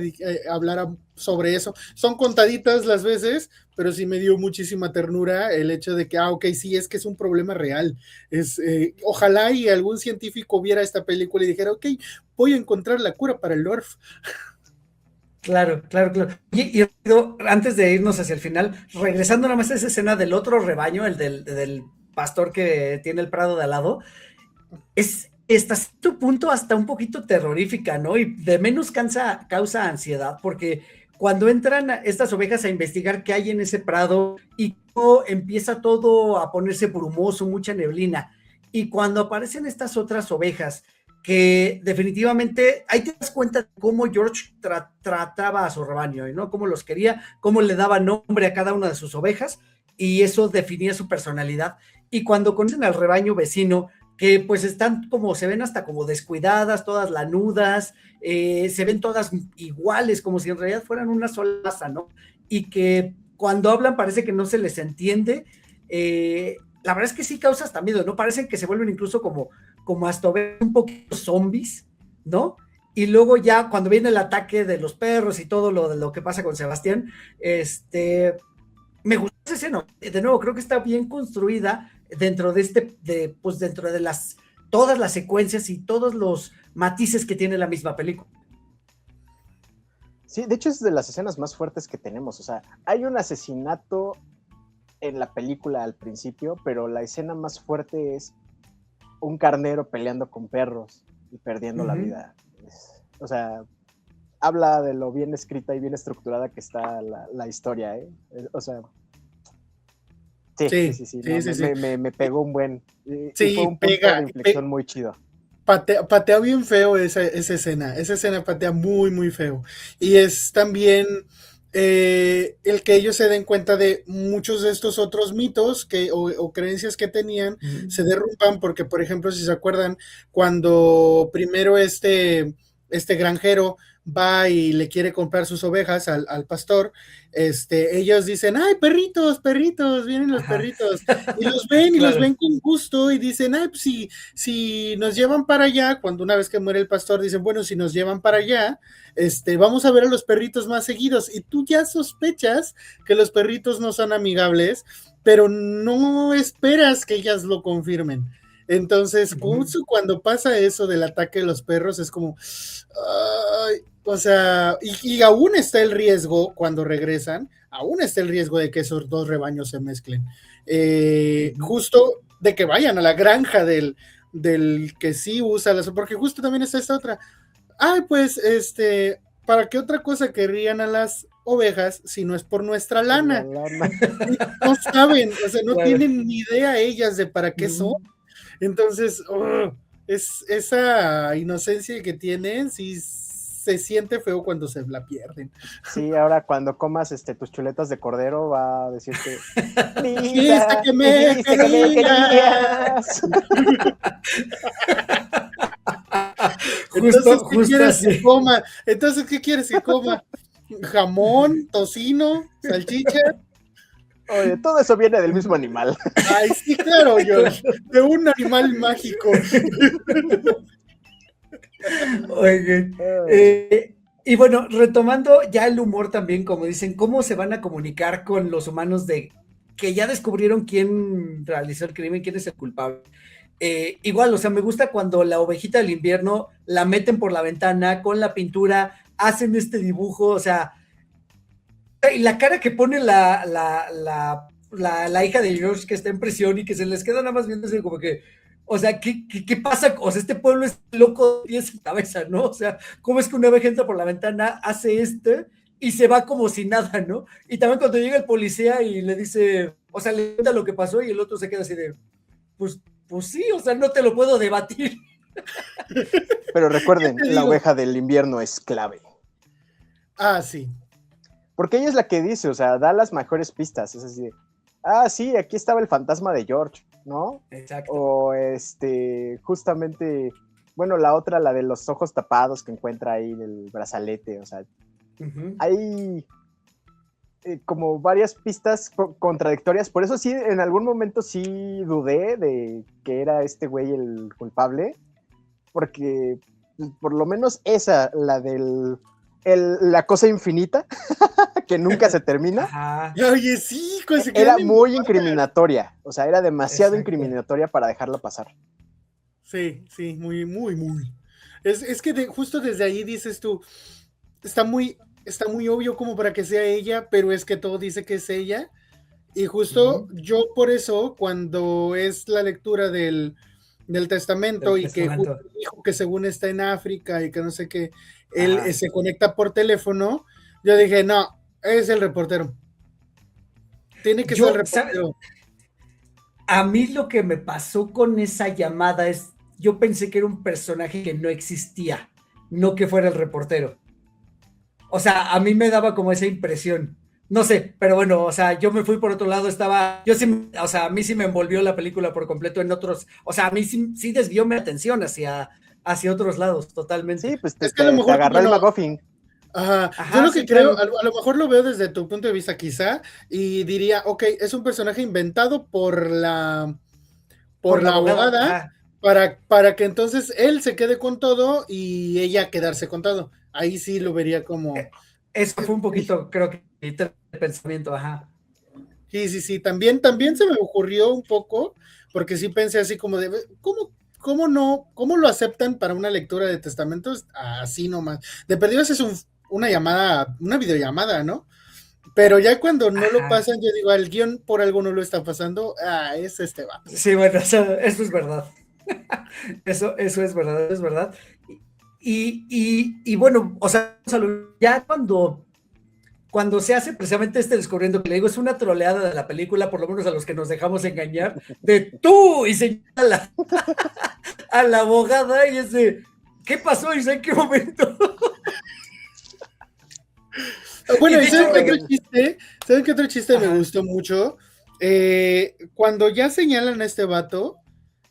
Speaker 4: hablara sobre eso. Son contaditas las veces, pero sí me dio muchísima ternura el hecho de que, ok, sí, es que es un problema real. Ojalá y algún científico viera esta película y dijera, ok, voy a encontrar la cura para el ORF.
Speaker 2: Claro. Y antes de irnos hacia el final, regresando nada más a esa escena del otro rebaño, el del pastor que tiene el prado de al lado, es hasta cierto punto hasta un poquito terrorífica, ¿no? Y de menos causa ansiedad, porque cuando entran estas ovejas a investigar qué hay en ese prado y cómo empieza todo a ponerse brumoso, mucha neblina, y cuando aparecen estas otras ovejas, que definitivamente ahí te das cuenta de cómo George trataba a su rebaño, ¿no? Cómo los quería, cómo le daba nombre a cada una de sus ovejas, y eso definía su personalidad. Y cuando conocen al rebaño vecino, que pues están como, se ven hasta como descuidadas, todas lanudas, se ven todas iguales, como si en realidad fueran una sola masa, ¿no? Y que cuando hablan parece que no se les entiende, la verdad es que sí causa hasta miedo, ¿no? Parecen que se vuelven incluso como hasta ver un poquito zombies, ¿no? Y luego ya cuando viene el ataque de los perros y todo lo que pasa con Sebastián, me gusta esa escena, de nuevo, creo que está bien construida dentro de pues dentro de todas las secuencias y todos los matices que tiene la misma película.
Speaker 3: Sí, de hecho es de las escenas más fuertes que tenemos, o sea, hay un asesinato en la película al principio, pero la escena más fuerte es un carnero peleando con perros y perdiendo la vida. O sea, habla de lo bien escrita y bien estructurada que está la historia, ¿eh? O sea, sí. Me pegó un buen.
Speaker 4: Sí,
Speaker 3: y fue un punto de inflexión muy chido.
Speaker 4: Patea bien feo esa escena. Esa escena patea muy, muy feo. Y es también el que ellos se den cuenta de muchos de estos otros mitos o creencias que tenían se derrumban, porque por ejemplo, si se acuerdan, cuando primero este granjero va y le quiere comprar sus ovejas al pastor, ellos dicen, ay, perritos, perritos, vienen los perritos, y los ven y los ven con gusto, y dicen, ay, pues si nos llevan para allá, cuando una vez que muere el pastor, dicen, bueno, si nos llevan para allá, vamos a ver a los perritos más seguidos, y tú ya sospechas que los perritos no son amigables, pero no esperas que ellas lo confirmen. Entonces, justo cuando pasa eso del ataque de los perros, es como, ay, o sea, y aún está el riesgo cuando regresan, aún está el riesgo de que esos dos rebaños se mezclen. Justo de que vayan a la granja del que sí usa las, porque justo también está esta otra. Ay, pues, ¿para qué otra cosa querrían a las ovejas si no es por nuestra lana? No saben, o sea, no tienen ni idea ellas de para qué son. Entonces, es esa inocencia que tienen, sí se siente feo cuando se la pierden.
Speaker 3: Sí, ahora cuando comas tus chuletas de cordero va a decirte,
Speaker 4: Linda, que me querías. Entonces, ¿qué quieres que coma? Entonces, ¿qué quieres que coma? ¿Jamón, tocino, salchicha?
Speaker 3: Oye, todo eso viene del mismo animal.
Speaker 4: Ay, sí, claro, George, de un animal mágico.
Speaker 2: Oigan, y bueno, retomando ya el humor también, como dicen, ¿cómo se van a comunicar con los humanos de que ya descubrieron quién realizó el crimen, quién es el culpable? Igual, o sea, me gusta cuando la ovejita del invierno la meten por la ventana con la pintura, hacen este dibujo, o sea, y la cara que pone la hija de George que está en prisión y que se les queda nada más viendo así como que, o sea, ¿qué pasa? O sea, este pueblo es loco de pies y cabeza, ¿no? O sea, ¿cómo es que una vez entra por la ventana, hace y se va como si nada, ¿no? Y también cuando llega el policía y le dice, o sea, le cuenta lo que pasó y el otro se queda así de, pues sí, o sea, no te lo puedo debatir.
Speaker 3: Pero recuerden, la oveja del invierno es clave.
Speaker 4: Ah, sí.
Speaker 3: Porque ella es la que dice, o sea, da las mejores pistas, es así, sí, aquí estaba el fantasma de George, ¿no?
Speaker 2: Exacto.
Speaker 3: O justamente, bueno, la otra, la de los ojos tapados que encuentra ahí del brazalete, o sea, hay como varias pistas contradictorias, por eso sí, en algún momento sí dudé de que era este güey el culpable, porque por lo menos esa, la del la cosa infinita que nunca se termina.
Speaker 4: Ajá. Oye, sí,
Speaker 3: era muy incriminatoria, o sea, era demasiado incriminatoria para dejarla pasar.
Speaker 4: Sí, muy, muy, muy. Es que justo desde ahí dices tú, está muy obvio como para que sea ella, pero es que todo dice que es ella. Y justo yo por eso, cuando es la lectura del testamento que dijo que según está en África y que no sé qué, él se conecta por teléfono, yo dije, no, es el reportero. Tiene que ser el reportero.
Speaker 2: A mí lo que me pasó con esa llamada es, yo pensé que era un personaje que no existía, no que fuera el reportero. O sea, a mí me daba como esa impresión. No sé, pero bueno, o sea, yo me fui por otro lado, o sea, a mí sí me envolvió la película por completo en otros, o sea, a mí sí desvió mi atención hacia otros lados, totalmente.
Speaker 3: Sí, pues te agarró el MacGuffin.
Speaker 4: Ajá, yo lo que creo, a lo mejor lo veo desde tu punto de vista quizá, y diría, ok, es un personaje inventado por la abogada, para que entonces él se quede con todo y ella quedarse con todo. Ahí sí lo vería como...
Speaker 2: Eso fue un poquito, creo que, de pensamiento, ajá.
Speaker 4: Sí, también se me ocurrió un poco, porque sí pensé así como de, ¿cómo lo aceptan para una lectura de testamentos? Así nomás. De perdido es una llamada, una videollamada, ¿no? Pero ya cuando no lo pasan, yo digo, el guión por algo no lo está pasando, es va.
Speaker 2: Sí, bueno, eso es verdad. Eso es verdad. Y bueno, o sea, ya cuando se hace precisamente descubriendo, que le digo, es una troleada de la película, por lo menos a los que nos dejamos engañar, de tú, y señala a la abogada, y es de, ¿qué pasó? ¿Y en qué momento?
Speaker 4: Bueno,
Speaker 2: Y
Speaker 4: ¿y
Speaker 2: de hecho,
Speaker 4: saben qué otro chiste me
Speaker 2: Ajá.
Speaker 4: gustó mucho? Cuando ya señalan a este vato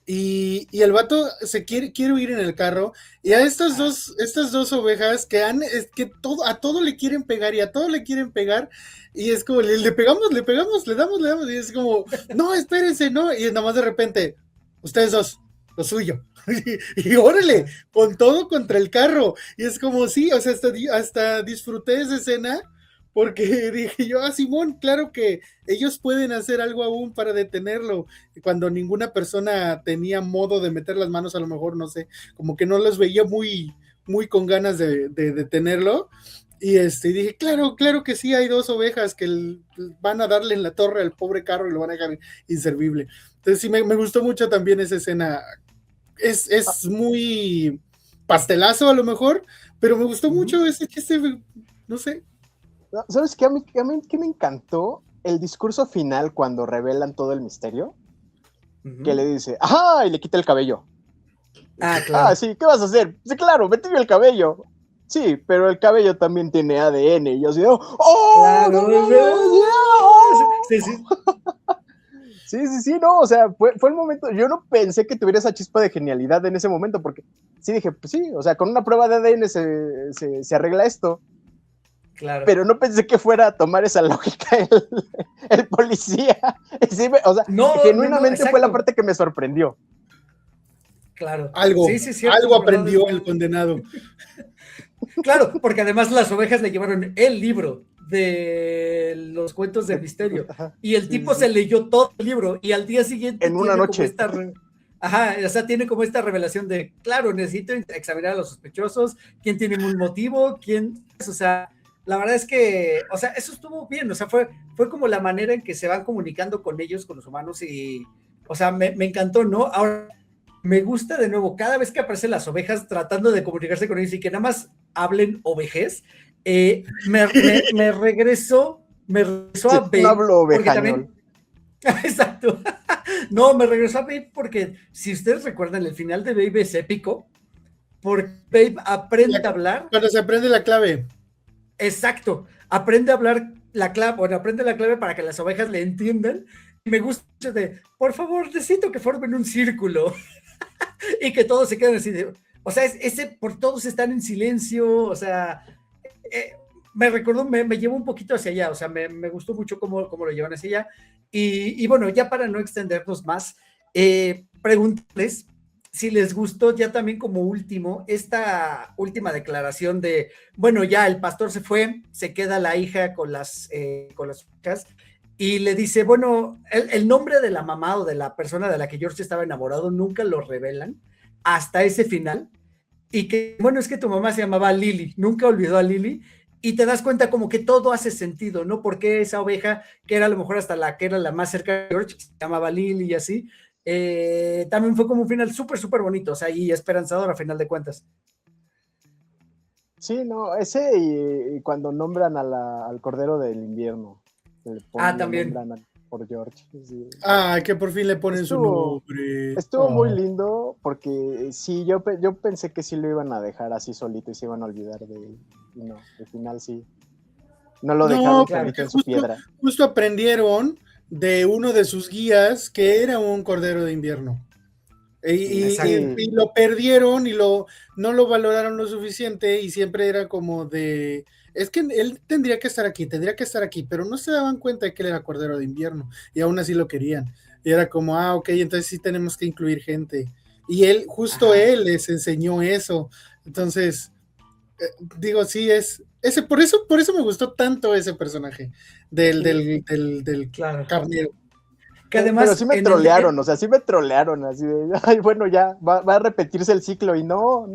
Speaker 4: y el vato quiere huir en el carro y a estas dos ovejas que a todo le quieren pegar y a todo le quieren pegar y es como, le pegamos, le damos y es como, no, espérense, no, y nada más de repente, ustedes dos, lo suyo. Y órale, con todo contra el carro. Y es como, sí, o sea, hasta disfruté esa escena porque dije yo, Simón, claro que ellos pueden hacer algo aún para detenerlo, cuando ninguna persona tenía modo de meter las manos, a lo mejor, no sé, como que no los veía muy con ganas de detenerlo. Y dije, claro que sí, hay dos ovejas que van a darle en la torre al pobre carro y lo van a dejar inservible. Entonces sí, me gustó mucho también esa escena. Es muy pastelazo a lo mejor, pero me gustó mucho ese chiste, no sé.
Speaker 3: ¿Sabes qué? A mí que me encantó el discurso final cuando revelan todo el misterio, que le dice, ¡ajá! Y le quita el cabello.
Speaker 2: Claro.
Speaker 3: Sí, ¿qué vas a hacer? Sí, claro, me tiro el cabello. Sí, pero el cabello también tiene ADN. Y yo así, ¡oh!
Speaker 2: Claro.
Speaker 3: ¡No!
Speaker 2: Sí, sí.
Speaker 3: Sí, no, o sea, fue el momento, yo no pensé que tuviera esa chispa de genialidad en ese momento, porque sí dije, pues sí, o sea, con una prueba de ADN se arregla esto,
Speaker 2: Claro.
Speaker 3: pero no pensé que fuera a tomar esa lógica el policía. Sí, o sea,
Speaker 2: No,
Speaker 3: genuinamente fue la
Speaker 2: exacto.
Speaker 3: parte que me sorprendió.
Speaker 2: Claro.
Speaker 4: Algo,
Speaker 2: Sí, cierto,
Speaker 4: algo
Speaker 2: es verdad,
Speaker 4: aprendió el condenado.
Speaker 2: Claro, porque además las ovejas le llevaron el libro de los cuentos de misterio y el tipo se leyó todo el libro y al día siguiente
Speaker 3: En una
Speaker 2: tiene como
Speaker 3: noche.
Speaker 2: esta o sea, tiene como esta revelación de, claro, necesito examinar a los sospechosos, quién tiene un motivo, o sea, la verdad es que, o sea, eso estuvo bien, o sea, fue como la manera en que se van comunicando con ellos, con los humanos y, o sea, me encantó, ¿no? Ahora, me gusta de nuevo, cada vez que aparecen las ovejas tratando de comunicarse con ellos y que nada más hablen ovejez, me regresó
Speaker 3: Sí,
Speaker 2: a
Speaker 3: no
Speaker 2: Babe,
Speaker 3: hablo
Speaker 2: porque
Speaker 3: ovejañol.
Speaker 2: también, exacto, no, me regresó a Babe porque, si ustedes recuerdan, el final de Babe es épico, porque Babe aprende a hablar.
Speaker 4: Cuando se aprende la clave.
Speaker 2: Exacto, aprende a hablar la clave, bueno, aprende la clave para que las ovejas le entiendan, y me gusta de, por favor, necesito que formen un círculo, y que todos se queden así de, o sea, por todos están en silencio, o sea, me recordó, me llevó un poquito hacia allá, o sea, me gustó mucho cómo lo llevan hacia allá, y bueno, ya para no extendernos más, preguntarles si les gustó ya también como último, esta última declaración de, bueno, ya el pastor se fue, se queda la hija con las hijas, y le dice, bueno, el nombre de la mamá o de la persona de la que George estaba enamorado nunca lo revelan hasta ese final, y que, bueno, es que tu mamá se llamaba Lily, nunca olvidó a Lily, y te das cuenta como que todo hace sentido, ¿no? Porque esa oveja, que era a lo mejor hasta la que era la más cerca de George, que se llamaba Lily y así, también fue como un final súper bonito, o sea, y esperanzador a final de cuentas.
Speaker 3: Sí, no, ese y cuando nombran al Cordero del Invierno, le
Speaker 2: También.
Speaker 3: nombran por George. Sí.
Speaker 4: Que por fin le ponen su nombre.
Speaker 3: Estuvo muy lindo porque sí, yo pensé que sí lo iban a dejar así solito y se iban a olvidar de él. Y no, al final sí. No lo dejaron solito en su piedra.
Speaker 4: Justo aprendieron de uno de sus guías que era un cordero de invierno. Y lo perdieron y no lo valoraron lo suficiente y siempre era como de, es que él tendría que estar aquí, pero no se daban cuenta de que él era cordero de invierno y aún así lo querían. Y era como, ok, entonces sí tenemos que incluir gente. Y él les enseñó eso. Entonces, digo, sí, por eso me gustó tanto ese personaje del carnero.
Speaker 2: Que además,
Speaker 3: pero sí me trolearon, o sea, sí me trolearon, así de, ay, bueno, ya, va a repetirse el ciclo, y no,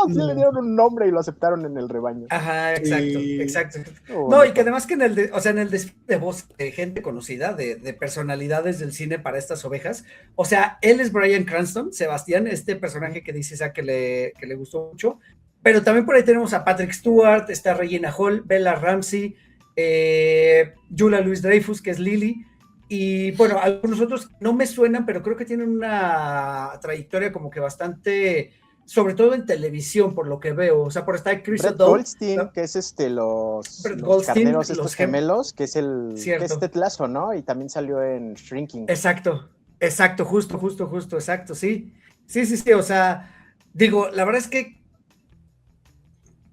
Speaker 3: sí le dieron un nombre y lo aceptaron en el rebaño.
Speaker 2: Ajá, exacto. No, y que además que en el desfile de voz de gente conocida, de personalidades del cine para estas ovejas, o sea, él es Bryan Cranston, Sebastián, este personaje que dice Isaac que le gustó mucho, pero también por ahí tenemos a Patrick Stewart, está Regina Hall, Bella Ramsey, Julia Louis-Dreyfus, que es Lily, y bueno, algunos otros no me suenan, pero creo que tienen una trayectoria como que bastante sobre todo en televisión, por lo que veo. O sea, por estar Chris
Speaker 3: Brett
Speaker 2: O'Donnell,
Speaker 3: Goldstein, que es
Speaker 2: Brett
Speaker 3: los
Speaker 2: Goldstein,
Speaker 3: carneros estos gemelos, que es que es
Speaker 2: cierto.
Speaker 3: Ted Lasso, ¿no? Y también salió en Shrinking.
Speaker 2: Exacto, justo, exacto, sí. Sí, o sea, digo, la verdad es que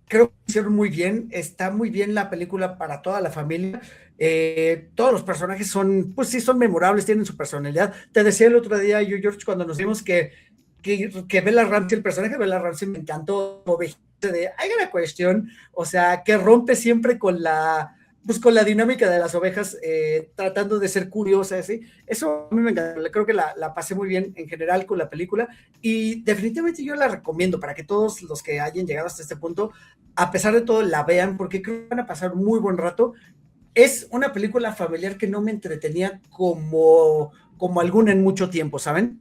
Speaker 2: creo que hicieron muy bien, está muy bien la película para toda la familia. Todos los personajes son, pues sí, son memorables, tienen su personalidad. Te decía el otro día, yo, George, cuando nos vimos que Bella Ramsey, el personaje de Bella Ramsey me encantó, ovejita de, hay una cuestión, o sea, que rompe siempre pues con la dinámica de las ovejas, tratando de ser curiosa, ¿sí? Eso a mí me encantó, creo que la pasé muy bien en general con la película, y definitivamente yo la recomiendo para que todos los que hayan llegado hasta este punto, a pesar de todo, la vean, porque creo que van a pasar un muy buen rato. Es una película familiar que no me entretenía como alguna en mucho tiempo, ¿saben?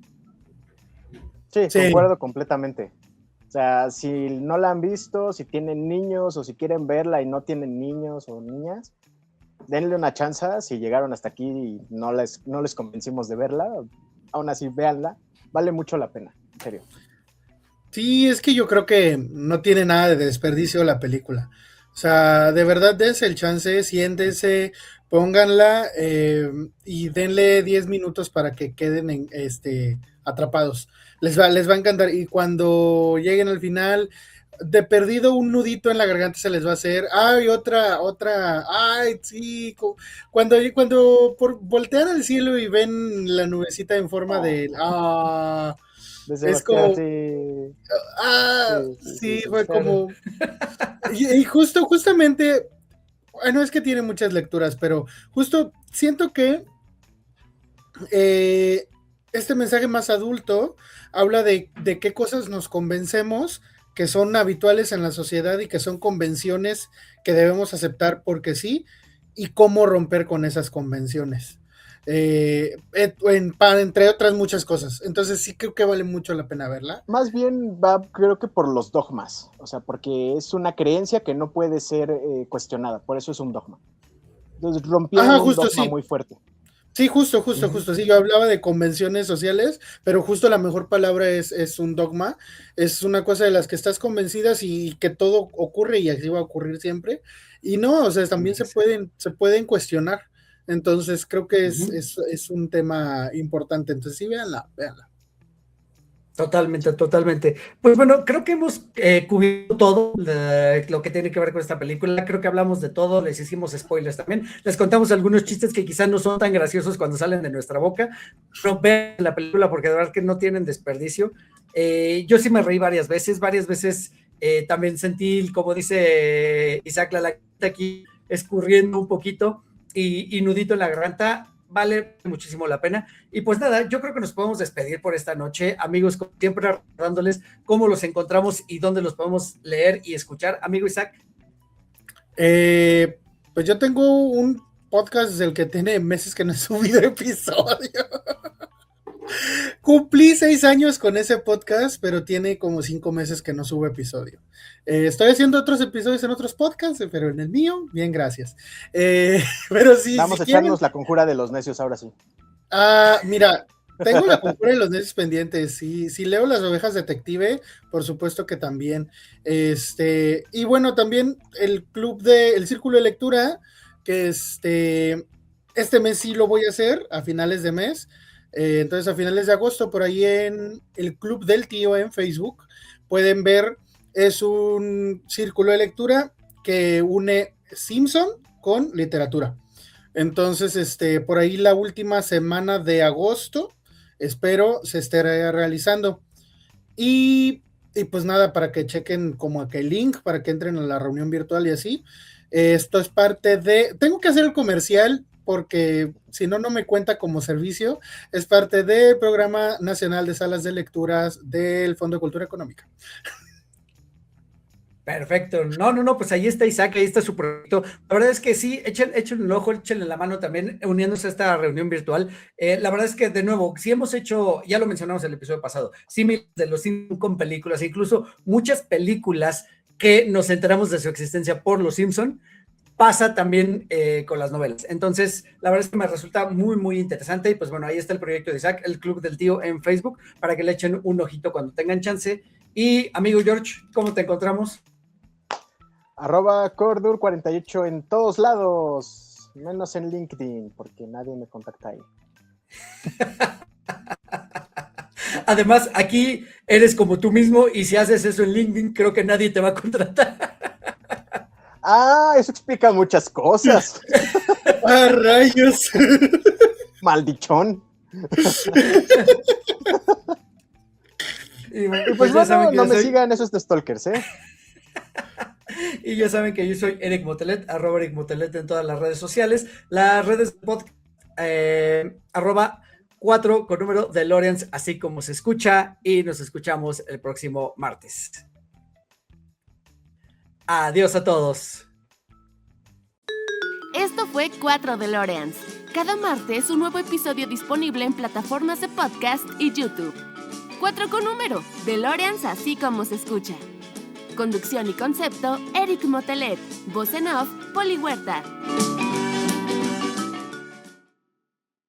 Speaker 3: Sí,
Speaker 4: Sí.
Speaker 3: concuerdo completamente. O sea, si no la han visto, si tienen niños o si quieren verla y no tienen niños o niñas, denle una chance. Si llegaron hasta aquí y no les convencimos de verla, aún así véanla, vale mucho la pena, en serio.
Speaker 4: Sí, es que yo creo que no tiene nada de desperdicio la película. O sea, de verdad dense el chance, siéntense, pónganla y denle 10 minutos para que queden atrapados. Les va a encantar. Y cuando lleguen al final, de perdido un nudito en la garganta se les va a hacer. Ay, otra, ay, sí. Voltean al cielo y ven la nubecita en forma de.
Speaker 3: De
Speaker 4: Es
Speaker 3: Sebastián,
Speaker 4: como,
Speaker 3: sí.
Speaker 4: sí,
Speaker 3: Sí.
Speaker 4: fue
Speaker 2: Claro.
Speaker 4: como, y justamente, bueno, es que tiene muchas lecturas, pero justo siento que eh, este mensaje más adulto habla de qué cosas nos convencemos que son habituales en la sociedad y que son convenciones que debemos aceptar porque sí, y cómo romper con esas convenciones. Entre otras muchas cosas. Entonces sí creo que vale mucho la pena verla.
Speaker 3: Más bien va, creo que por los dogmas, o sea, porque es una creencia que no puede ser cuestionada, por eso es un dogma. Entonces rompieron
Speaker 4: Ajá,
Speaker 3: un
Speaker 4: justo,
Speaker 3: dogma
Speaker 4: sí.
Speaker 3: muy fuerte.
Speaker 4: Sí, justo. Sí, yo hablaba de convenciones sociales, pero justo la mejor palabra es un dogma. Es una cosa de las que estás convencidas y que todo ocurre y así va a ocurrir siempre. Y no, o sea, también se pueden cuestionar. Entonces, creo que es un tema importante. Entonces, sí, véanla.
Speaker 2: Totalmente. Pues bueno, creo que hemos cubierto todo lo que tiene que ver con esta película. Creo que hablamos de todo, les hicimos spoilers también. Les contamos algunos chistes que quizás no son tan graciosos cuando salen de nuestra boca. Pero vean la película porque de verdad que no tienen desperdicio. Yo sí me reí varias veces. También sentí, como dice Isaac, la lagrimita aquí escurriendo un poquito y nudito en la garganta. Vale muchísimo la pena. Y pues nada, yo creo que nos podemos despedir por esta noche. Amigos, como siempre recordándoles cómo los encontramos y dónde los podemos leer y escuchar. Amigo Isaac.
Speaker 4: Pues yo tengo un podcast del que tiene meses que no he subido episodio. Cumplí 6 años con ese podcast, pero tiene como 5 meses que no subo episodio. Estoy haciendo otros episodios en otros podcasts, pero en el mío, bien, gracias. Pero sí,
Speaker 3: Vamos a
Speaker 4: quieren...
Speaker 3: echarnos la conjura de los necios ahora sí.
Speaker 4: Mira, tengo la conjura de los necios pendientes. Si leo Las Ovejas Detective, por supuesto que también. Y bueno, también el Círculo de Lectura, que este mes sí lo voy a hacer, a finales de mes. Entonces a finales de agosto, por ahí en el Club del Tío en Facebook, pueden ver, es un círculo de lectura que une Simpson con literatura. Entonces, por ahí la última semana de agosto, espero se esté realizando. Y pues nada, para que chequen como aquel link, para que entren a la reunión virtual y así. Esto es parte de... Tengo que hacer el comercial porque si no, no me cuenta como servicio. Es parte del Programa Nacional de Salas de Lecturas del Fondo de Cultura Económica.
Speaker 2: Perfecto. No, pues ahí está Isaac, ahí está su proyecto. La verdad es que sí, echen un ojo, échenle la mano también, uniéndose a esta reunión virtual. La verdad es que, de nuevo, sí hemos hecho, ya lo mencionamos en el episodio pasado, símiles de los Simpsons con películas, incluso muchas películas que nos enteramos de su existencia por los Simpsons, pasa también con las novelas. Entonces, la verdad es que me resulta muy interesante y pues bueno, ahí está el proyecto de Isaac, el Club del Tío en Facebook, para que le echen un ojito cuando tengan chance. Y amigo George, ¿cómo te encontramos?
Speaker 3: @Cordur48 en todos lados, menos en LinkedIn, porque nadie me contacta ahí.
Speaker 2: Además, aquí eres como tú mismo y si haces eso en LinkedIn, creo que nadie te va a contratar.
Speaker 3: Eso explica muchas cosas.
Speaker 4: ¡Ah, rayos!
Speaker 3: Maldichón.
Speaker 2: Y
Speaker 3: Pues
Speaker 2: ya saben
Speaker 3: bueno,
Speaker 2: que
Speaker 3: no
Speaker 2: yo
Speaker 3: me
Speaker 2: soy...
Speaker 3: sigan esos de stalkers, ¿eh?
Speaker 2: Y ya saben que yo soy Eric Motelet, @Eric Motelet en todas las redes sociales. Las redes de podcast, @4 con número de Lorenz, así como se escucha. Y nos escuchamos el próximo martes. Adiós a todos.
Speaker 1: Esto fue 4 DeLoreans. Cada martes un nuevo episodio disponible en plataformas de podcast y YouTube. 4 con número, DeLoreans así como se escucha. Conducción y concepto, Eric Motelet. Voz en off, Poli Huerta.